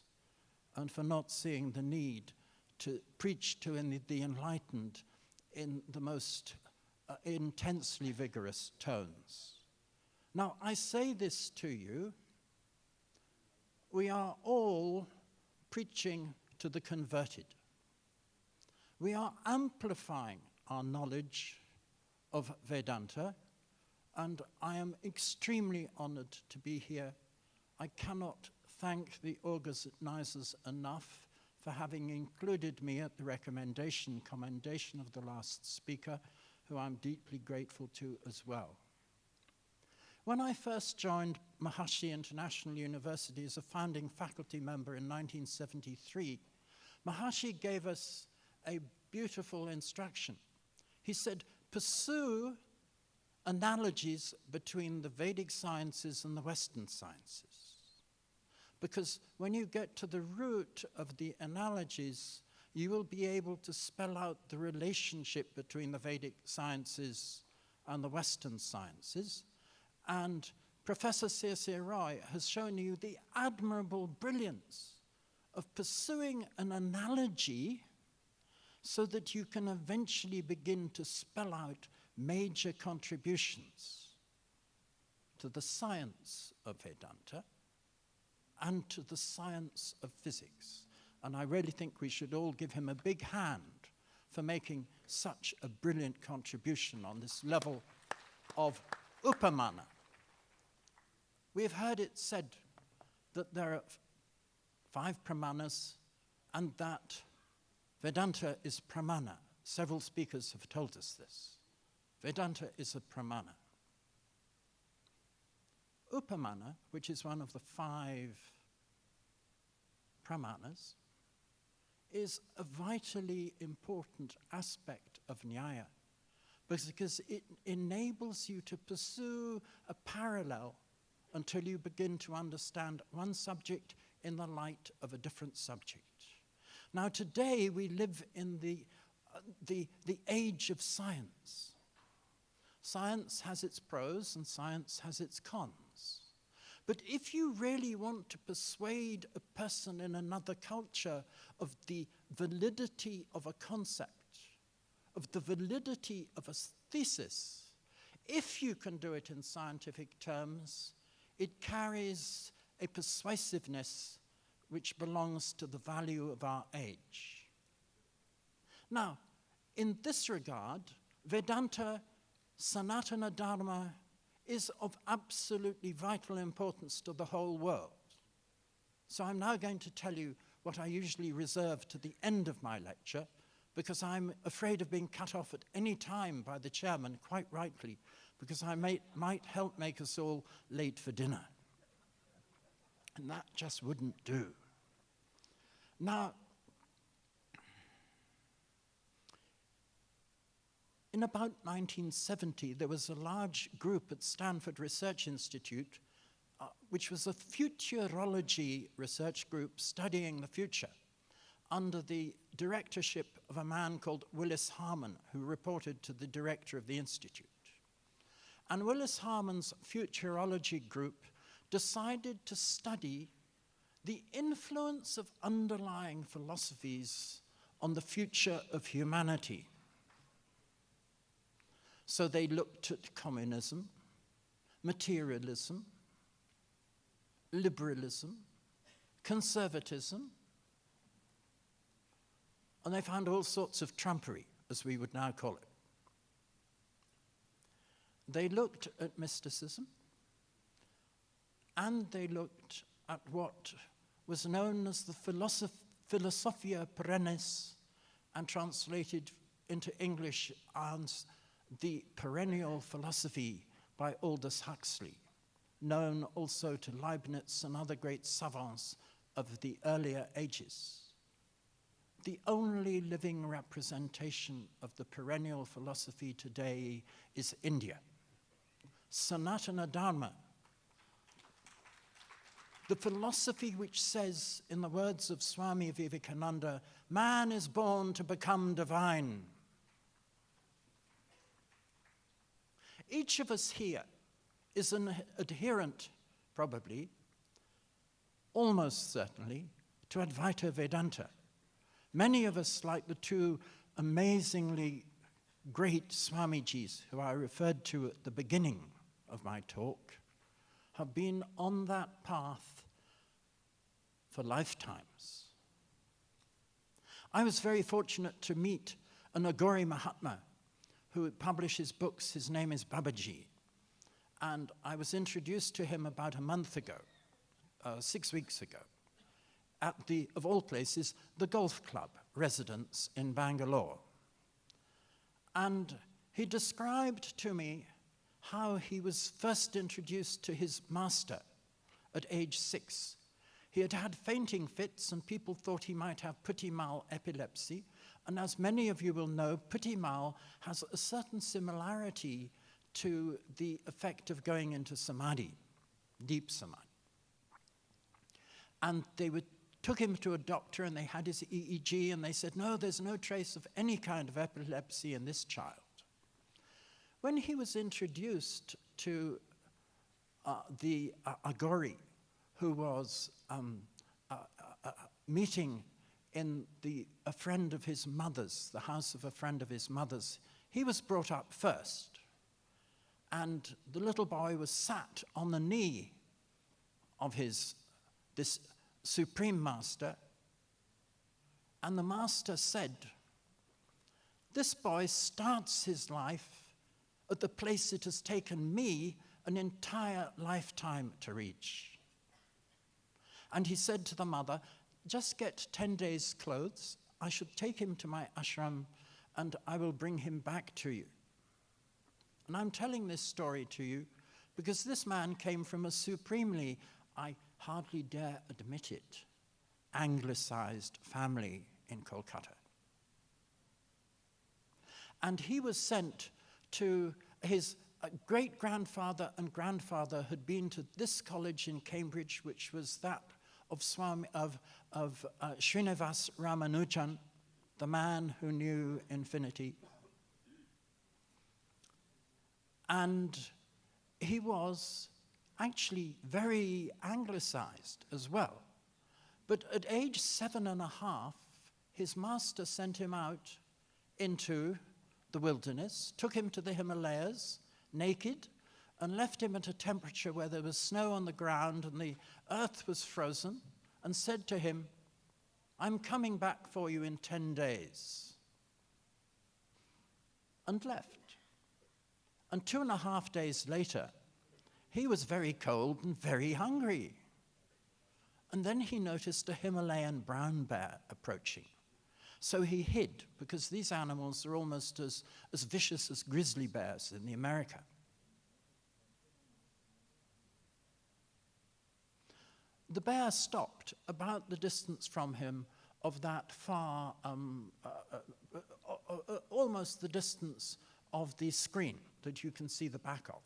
and for not seeing the need to preach to the enlightened in the most intensely vigorous tones. Now, I say this to you, we are all preaching to the converted. We are amplifying our knowledge of Vedanta, and I am extremely honored to be here. I cannot thank the organizers enough for having included me at the commendation of the last speaker, who I'm deeply grateful to as well. When I first joined Maharishi International University as a founding faculty member in 1973, Maharishi gave us a beautiful instruction. He said, pursue analogies between the Vedic sciences and the Western sciences. Because when you get to the root of the analogies, you will be able to spell out the relationship between the Vedic sciences and the Western sciences. And Professor Sisir has shown you the admirable brilliance of pursuing an analogy so that you can eventually begin to spell out major contributions to the science of Vedanta and to the science of physics. And I really think we should all give him a big hand for making such a brilliant contribution on this level of upamana. We've heard it said that there are 5 pramanas and that Vedanta is pramana. Several speakers have told us this. Vedanta is a pramana. Upamana, which is one of the 5 pramanas, is a vitally important aspect of Nyaya, because it enables you to pursue a parallel until you begin to understand one subject in the light of a different subject. Now, today we live in the age of science. Science has its pros and science has its cons. But if you really want to persuade a person in another culture of the validity of a concept, of the validity of a thesis, if you can do it in scientific terms, it carries a persuasiveness which belongs to the value of our age. Now, in this regard, Vedanta, Sanatana Dharma, is of absolutely vital importance to the whole world. So I'm now going to tell you what I usually reserve to the end of my lecture, because I'm afraid of being cut off at any time by the chairman, quite rightly, because I might help make us all late for dinner. And that just wouldn't do. Now, in about 1970, there was a large group at Stanford Research Institute, which was a futurology research group studying the future, under the directorship of a man called Willis Harman, who reported to the director of the institute. And Willis Harman's futurology group decided to study the influence of underlying philosophies on the future of humanity. So they looked at communism, materialism, liberalism, conservatism, and they found all sorts of trumpery, as we would now call it. They looked at mysticism, and they looked at what was known as the Philosophia Perennis, and translated into English as the Perennial Philosophy by Aldous Huxley, known also to Leibniz and other great savants of the earlier ages. The only living representation of the perennial philosophy today is India. Sanatana Dharma, the philosophy which says, in the words of Swami Vivekananda, man is born to become divine. Each of us here is an adherent, probably, almost certainly, to Advaita Vedanta. Many of us, like the two amazingly great Swamijis who I referred to at the beginning of my talk, have been on that path for lifetimes. I was very fortunate to meet an Agori Mahatma who publishes books. His name is Babaji. And I was introduced to him about a month ago, 6 weeks ago, at the, of all places, the golf club residence in Bangalore. And he described to me how he was first introduced to his master at age 6. He had had fainting fits, and people thought he might have petit mal epilepsy. And as many of you will know, petit mal has a certain similarity to the effect of going into samadhi, deep samadhi. And they took him to a doctor, and they had his EEG, and they said, no, there's no trace of any kind of epilepsy in this child. When he was introduced to the Agori, who was meeting in a friend of his mother's, the house of a friend of his mother's, he was brought up first. And the little boy was sat on the knee of this supreme master, and the master said, this boy starts his life at the place it has taken me an entire lifetime to reach. And he said to the mother, just get 10 days' clothes, I should take him to my ashram, and I will bring him back to you. And I'm telling this story to you because this man came from a supremely, I hardly dare admit it, anglicized family in Kolkata. And he was sent to his great-grandfather and grandfather had been to this college in Cambridge, which was that of Srinivas Ramanujan, the man who knew infinity. And he was actually very anglicized as well. But at age 7.5, his master sent him out into the wilderness, took him to the Himalayas, naked, and left him at a temperature where there was snow on the ground and the earth was frozen, and said to him, I'm coming back for you in 10 days. And left. And 2.5 days later, he was very cold and very hungry. And then he noticed a Himalayan brown bear approaching. So he hid, because these animals are almost as vicious as grizzly bears in America. The bear stopped about the distance from him of that far, almost the distance of the screen that you can see the back of.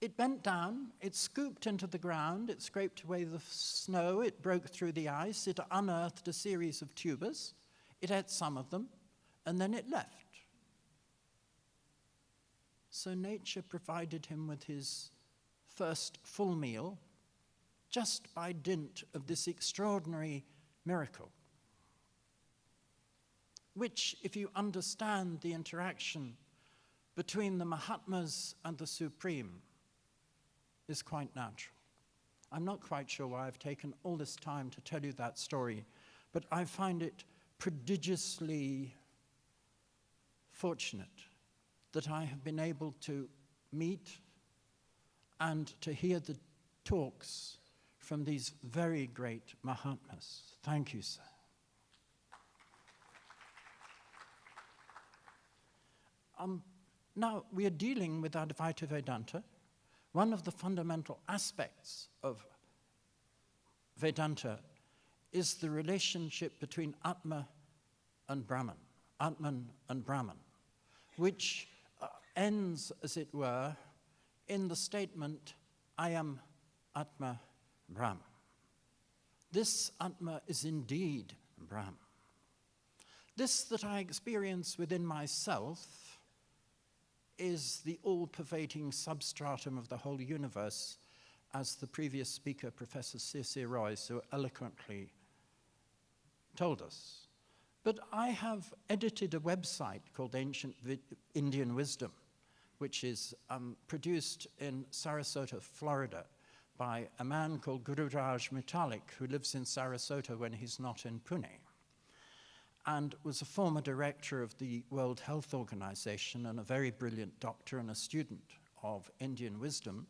It bent down, it scooped into the ground, it scraped away the snow, it broke through the ice, it unearthed a series of tubers, it ate some of them, and then it left. So nature provided him with his first full meal just by dint of this extraordinary miracle, which, if you understand the interaction between the Mahatmas and the Supreme, is quite natural. I'm not quite sure why I've taken all this time to tell you that story, but I find it prodigiously fortunate that I have been able to meet and to hear the talks from these very great Mahatmas. Thank you, sir. Now, we are dealing with Advaita Vedanta. One of the fundamental aspects of Vedanta is the relationship between Atma and Brahman, Atman and Brahman, which ends, as it were, in the statement, I am Atma Brahman. This Atma is indeed Brahman. This that I experience within myself is the all-pervading substratum of the whole universe, as the previous speaker, Professor Sisir, so eloquently told us. But I have edited a website called Ancient Indian Wisdom, which is produced in Sarasota, Florida, by a man called Gour Mitalik, who lives in Sarasota when he's not in Pune, and was a former director of the World Health Organization and a very brilliant doctor and a student of Indian wisdom.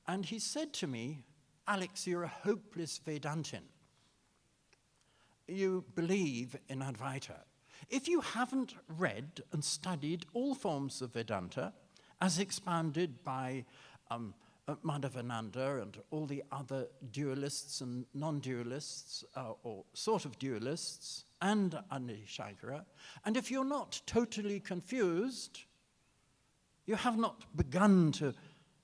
And he said to me, Alex, you're a hopeless Vedantin. You believe in Advaita. If you haven't read and studied all forms of Vedanta, as expounded by Madhavananda and all the other dualists and non-dualists, or sort of dualists, and Shankara, and if you're not totally confused, you have not begun to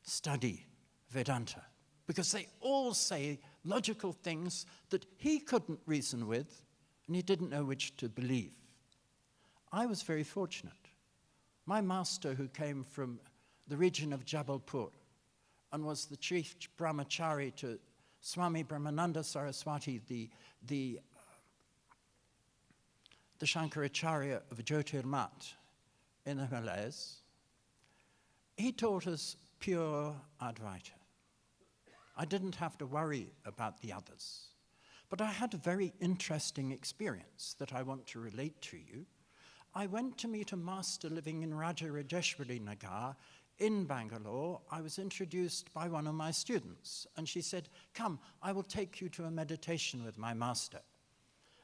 study Vedanta, because they all say logical things that he couldn't reason with, and he didn't know which to believe. I was very fortunate. My master, who came from the region of Jabalpur and was the chief brahmachari to Swami Brahmananda Saraswati, the Shankaracharya of Jyotirmat in the Himalayas, he taught us pure Advaita. I didn't have to worry about the others. But I had a very interesting experience that I want to relate to you. I went to meet a master living in Rajarajeshwari Nagar in Bangalore. I was introduced by one of my students, and she said, come, I will take you to a meditation with my master.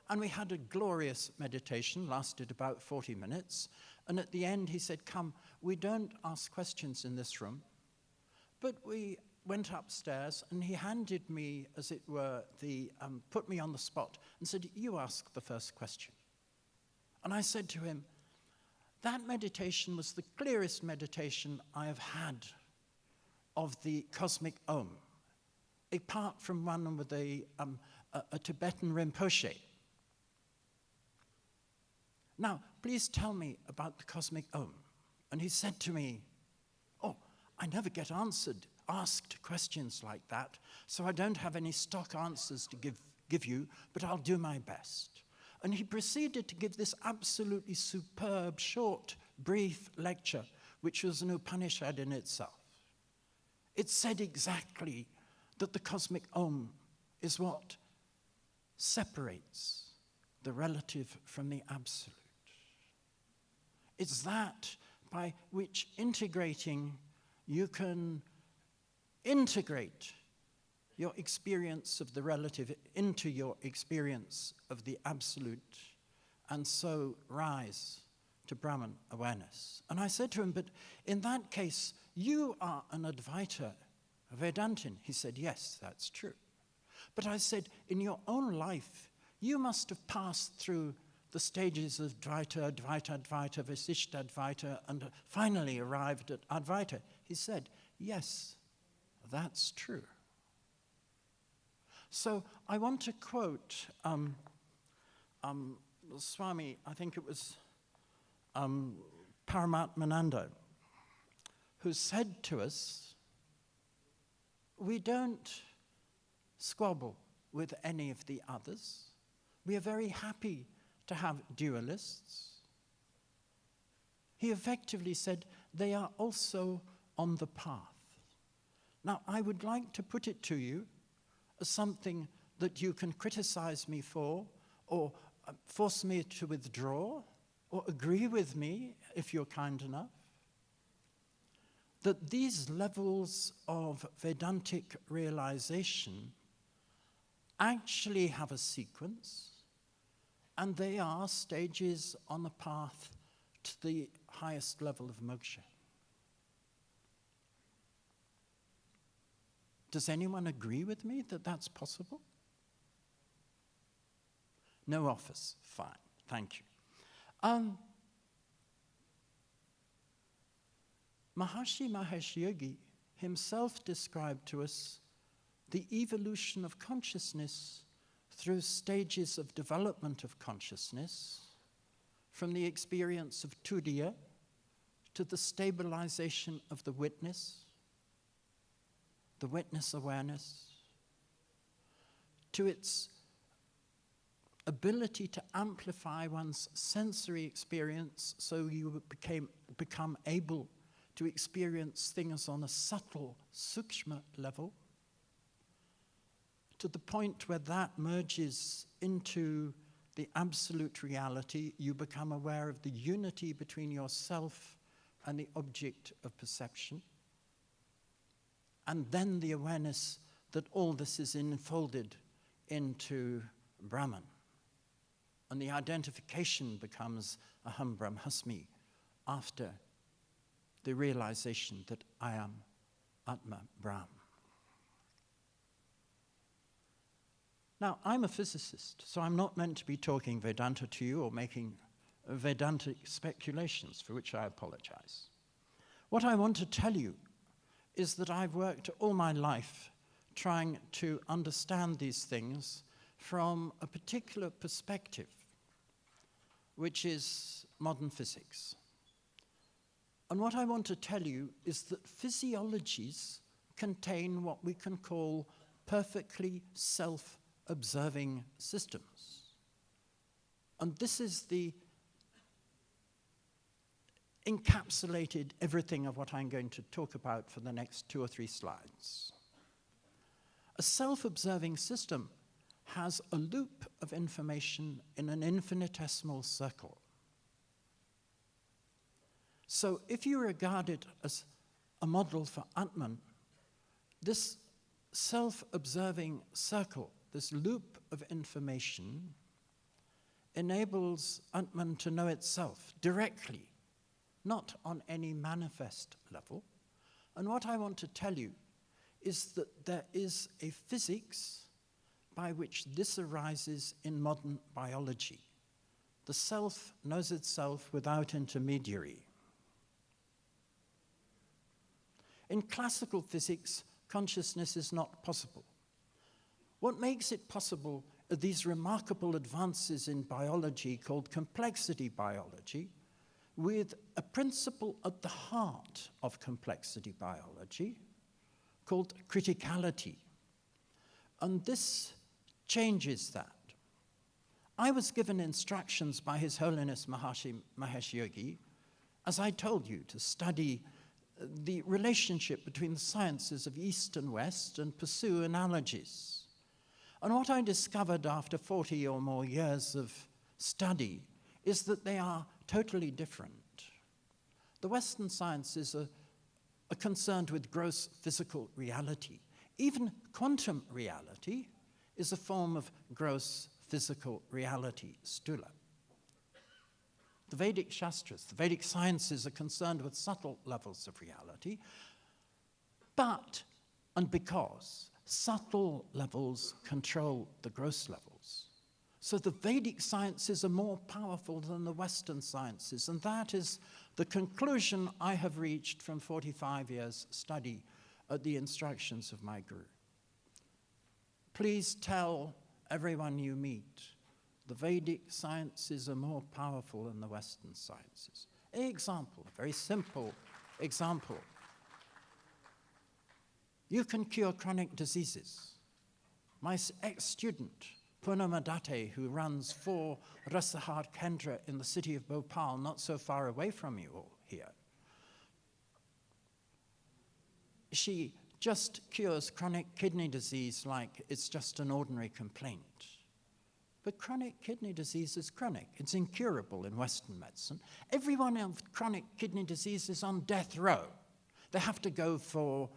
And we had a glorious meditation, lasted about 40 minutes, and at the end he said, come, we don't ask questions in this room, but we went upstairs and he handed me, as it were, put me on the spot and said, you ask the first question. And I said to him, that meditation was the clearest meditation I have had of the cosmic Om, apart from one with a Tibetan Rinpoche. Now, please tell me about the cosmic Om. And he said to me, oh, I never get asked questions like that, so I don't have any stock answers to give you, but I'll do my best. And he proceeded to give this absolutely superb, short, brief lecture, which was an Upanishad in itself. It said exactly that the cosmic Om is what separates the relative from the absolute. It's that by which integrating you can integrate your experience of the relative into your experience of the absolute, and so rise to Brahman awareness. And I said to him, but in that case, you are an Advaita Vedantin. He said, yes, that's true. But I said, in your own life, you must have passed through the stages of Dvaita, Advaita, Advaita, Visishta Advaita, and finally arrived at Advaita. He said, yes, that's true. So I want to quote Swami, I think it was Paramatmananda, who said to us, we don't squabble with any of the others. We are very happy to have dualists. He effectively said they are also on the path. Now, I would like to put it to you as something that you can criticize me for, or force me to withdraw, or agree with me if you're kind enough. that these levels of Vedantic realization actually have a sequence, and they are stages on the path to the highest level of moksha. Does anyone agree with me that that's possible? No offers. Fine. Thank you. Maharishi Mahesh Yogi himself described to us the evolution of consciousness through stages of development of consciousness, from the experience of Tudiya to the stabilization of the witness awareness, to its ability to amplify one's sensory experience so you become able to experience things on a subtle, sukshma level, to the point where that merges into the absolute reality. You become aware of the unity between yourself and the object of perception. And then the awareness that all this is enfolded into Brahman. And the identification becomes Aham Brahmasmi after the realization that I am Atma Brahman. Now, I'm a physicist, so I'm not meant to be talking Vedanta to you or making Vedantic speculations, for which I apologize. What I want to tell you is that I've worked all my life trying to understand these things from a particular perspective, which is modern physics. And what I want to tell you is that physiologies contain what we can call perfectly self-observing systems. And this is the encapsulated everything of what I'm going to talk about for the next 2 or 3 slides. A self-observing system has a loop of information in an infinitesimal circle. So if you regard it as a model for Atman, this self-observing circle, this loop of information, enables Atman to know itself directly, not on any manifest level. And what I want to tell you is that there is a physics by which this arises in modern biology. The self knows itself without intermediary. In classical physics, consciousness is not possible. What makes it possible are these remarkable advances in biology called complexity biology, with a principle at the heart of complexity biology called criticality. And this changes that. I was given instructions by His Holiness Maharishi Mahesh Yogi, as I told you, to study the relationship between the sciences of East and West and pursue analogies. And what I discovered after 40 or more years of study is that they are totally different. The Western sciences are concerned with gross physical reality. Even quantum reality is a form of gross physical reality, stula. The Vedic Shastras, the Vedic sciences are concerned with subtle levels of reality, but, and because, subtle levels control the gross levels. So the Vedic sciences are more powerful than the Western sciences, and that is the conclusion I have reached from 45 years' study at the instructions of my Guru. Please tell everyone you meet the Vedic sciences are more powerful than the Western sciences. An example, a very simple example. You can cure chronic diseases. My ex-student, Punamadate, who runs 4 Rasahar Kendra in the city of Bhopal, not so far away from you all here, she just cures chronic kidney disease like it's just an ordinary complaint. But chronic kidney disease is chronic. It's incurable in Western medicine. Everyone with chronic kidney disease is on death row. They have to go for,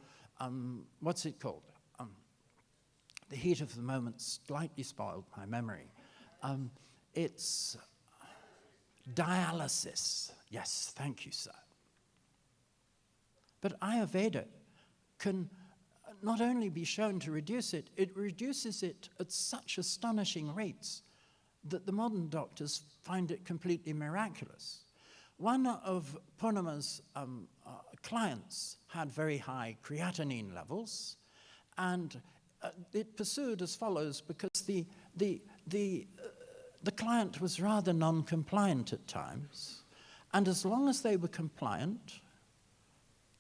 what's it called? The heat of the moment slightly spoiled my memory. It's dialysis. Yes, thank you, sir. But Ayurveda can not only be shown to reduce it, it reduces it at such astonishing rates that the modern doctors find it completely miraculous. One of Purnama's clients had very high creatinine levels, and it pursued as follows, because the client was rather non-compliant at times, and as long as they were compliant,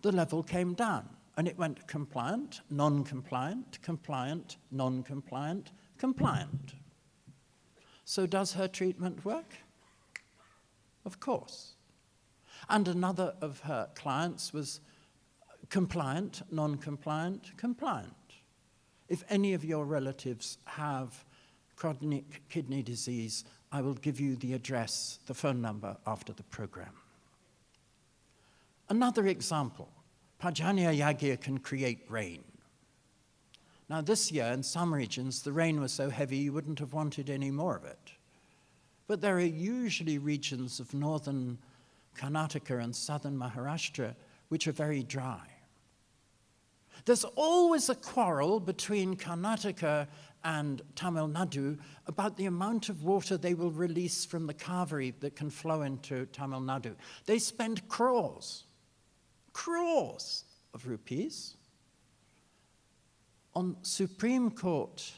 the level came down, and it went compliant, non-compliant, compliant, non-compliant, compliant. So does her treatment work? Of course. And another of her clients was compliant, non-compliant, compliant. If any of your relatives have chronic kidney disease, I will give you the address, the phone number after the program. Another example, Pajanya Yagya can create rain. Now this year in some regions the rain was so heavy you wouldn't have wanted any more of it. But there are usually regions of northern Karnataka and southern Maharashtra which are very dry. There's always a quarrel between Karnataka and Tamil Nadu about the amount of water they will release from the Kaveri that can flow into Tamil Nadu. They spend crores of rupees on Supreme Court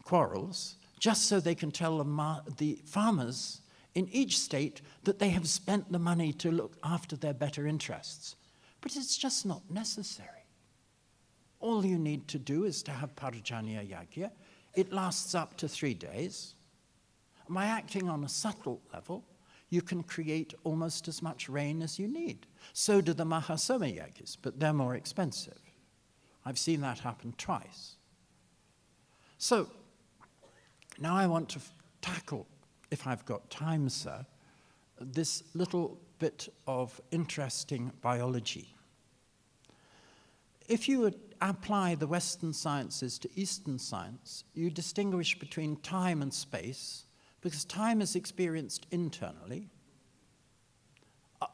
quarrels just so they can tell the farmers in each state that they have spent the money to look after their better interests. But it's just not necessary. All you need to do is to have Parajanya Yagya. It lasts up to 3 days. By acting on a subtle level, you can create almost as much rain as you need. So do the Mahasoma Yagyas, but they're more expensive. I've seen that happen twice. So, now I want to tackle, if I've got time, sir, this little bit of interesting biology. If you apply the Western sciences to Eastern science, you distinguish between time and space, because time is experienced internally,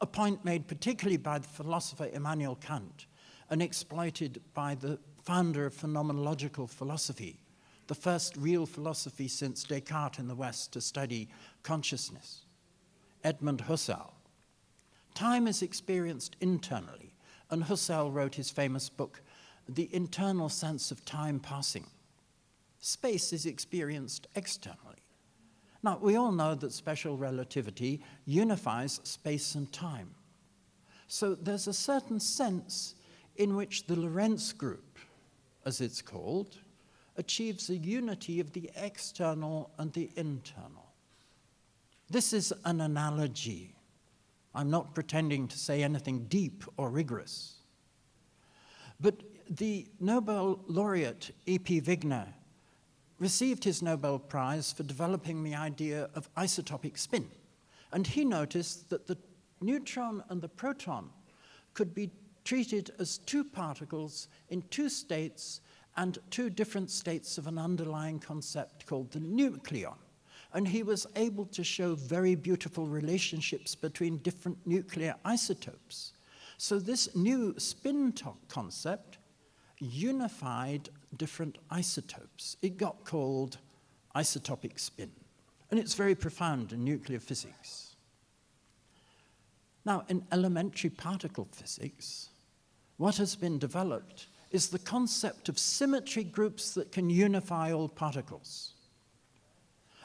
a point made particularly by the philosopher Immanuel Kant and exploited by the founder of phenomenological philosophy, the first real philosophy since Descartes in the West to study consciousness, Edmund Husserl. Time is experienced internally, and Husserl wrote his famous book, The Internal Sense of Time Passing. Space is experienced externally. Now, we all know that special relativity unifies space and time. So there's a certain sense in which the Lorentz group, as it's called, achieves a unity of the external and the internal. This is an analogy. I'm not pretending to say anything deep or rigorous. But the Nobel laureate E.P. Wigner received his Nobel Prize for developing the idea of isotopic spin. And he noticed that the neutron and the proton could be treated as two particles in two states and two different states of an underlying concept called the nucleon. And he was able to show very beautiful relationships between different nuclear isotopes. So this new spin concept unified different isotopes. It got called isotopic spin. And it's very profound in nuclear physics. Now, in elementary particle physics, what has been developed is the concept of symmetry groups that can unify all particles.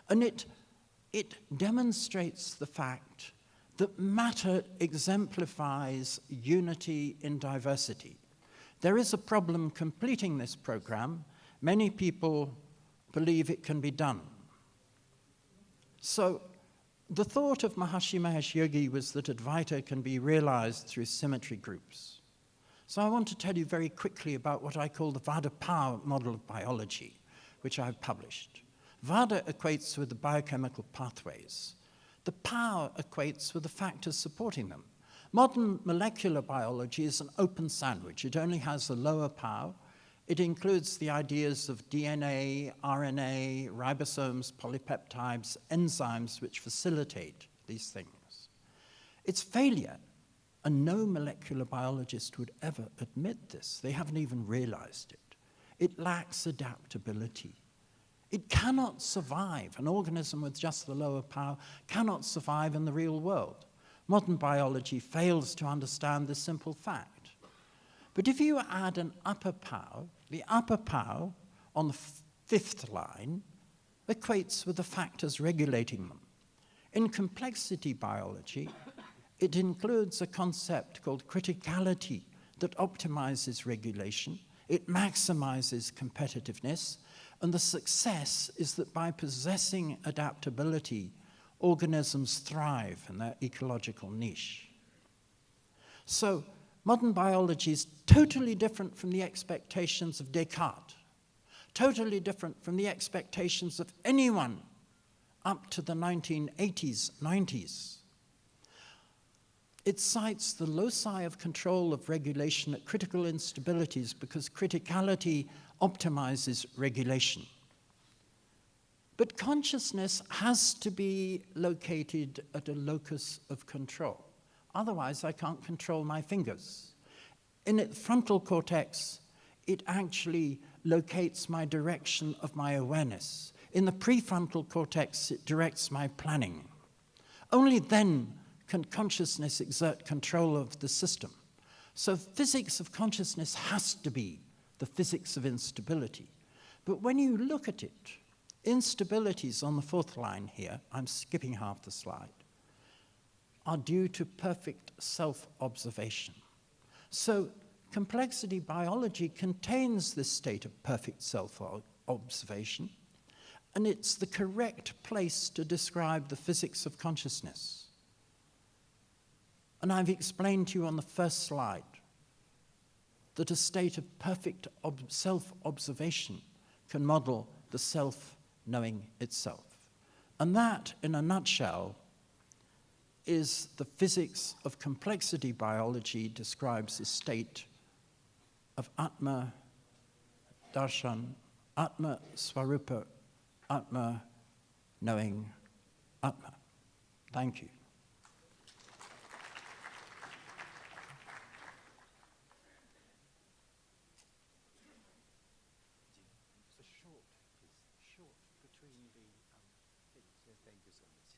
And it demonstrates the fact that matter exemplifies unity in diversity. There is a problem completing this program. Many people believe it can be done. So the thought of Maharishi Mahesh Yogi was that Advaita can be realized through symmetry groups. So I want to tell you very quickly about what I call the Vada power model of biology, which I've published. Vada equates with the biochemical pathways. The power equates with the factors supporting them. Modern molecular biology is an open sandwich. It only has a lower power. It includes the ideas of DNA, RNA, ribosomes, polypeptides, enzymes which facilitate these things. Its failure, and no molecular biologist would ever admit this, they haven't even realized it. It lacks adaptability. It cannot survive. An organism with just the lower power cannot survive in the real world. Modern biology fails to understand this simple fact. But if you add an upper power, the upper power on the fifth line equates with the factors regulating them. In complexity biology, it includes a concept called criticality that optimizes regulation. It maximizes competitiveness, and the success is that by possessing adaptability, organisms thrive in their ecological niche. So, modern biology is totally different from the expectations of Descartes, totally different from the expectations of anyone up to the 1980s, 90s. It cites the loci of control of regulation at critical instabilities because criticality optimizes regulation. But consciousness has to be located at a locus of control. Otherwise, I can't control my fingers. In its frontal cortex, it actually locates my direction of my awareness. In the prefrontal cortex, it directs my planning. Only then can consciousness exert control of the system. So physics of consciousness has to be the physics of instability. But when you look at it, instabilities on the fourth line here, I'm skipping half the slide, are due to perfect self-observation. So complexity biology contains this state of perfect self-observation, and it's the correct place to describe the physics of consciousness. And I've explained to you on the first slide that a state of perfect self-observation can model the self-knowing itself. And that, in a nutshell, is the physics of complexity biology describes a state of Atma Darshan, Atma Swarupa, Atma knowing Atma. Thank you. Thank you so much.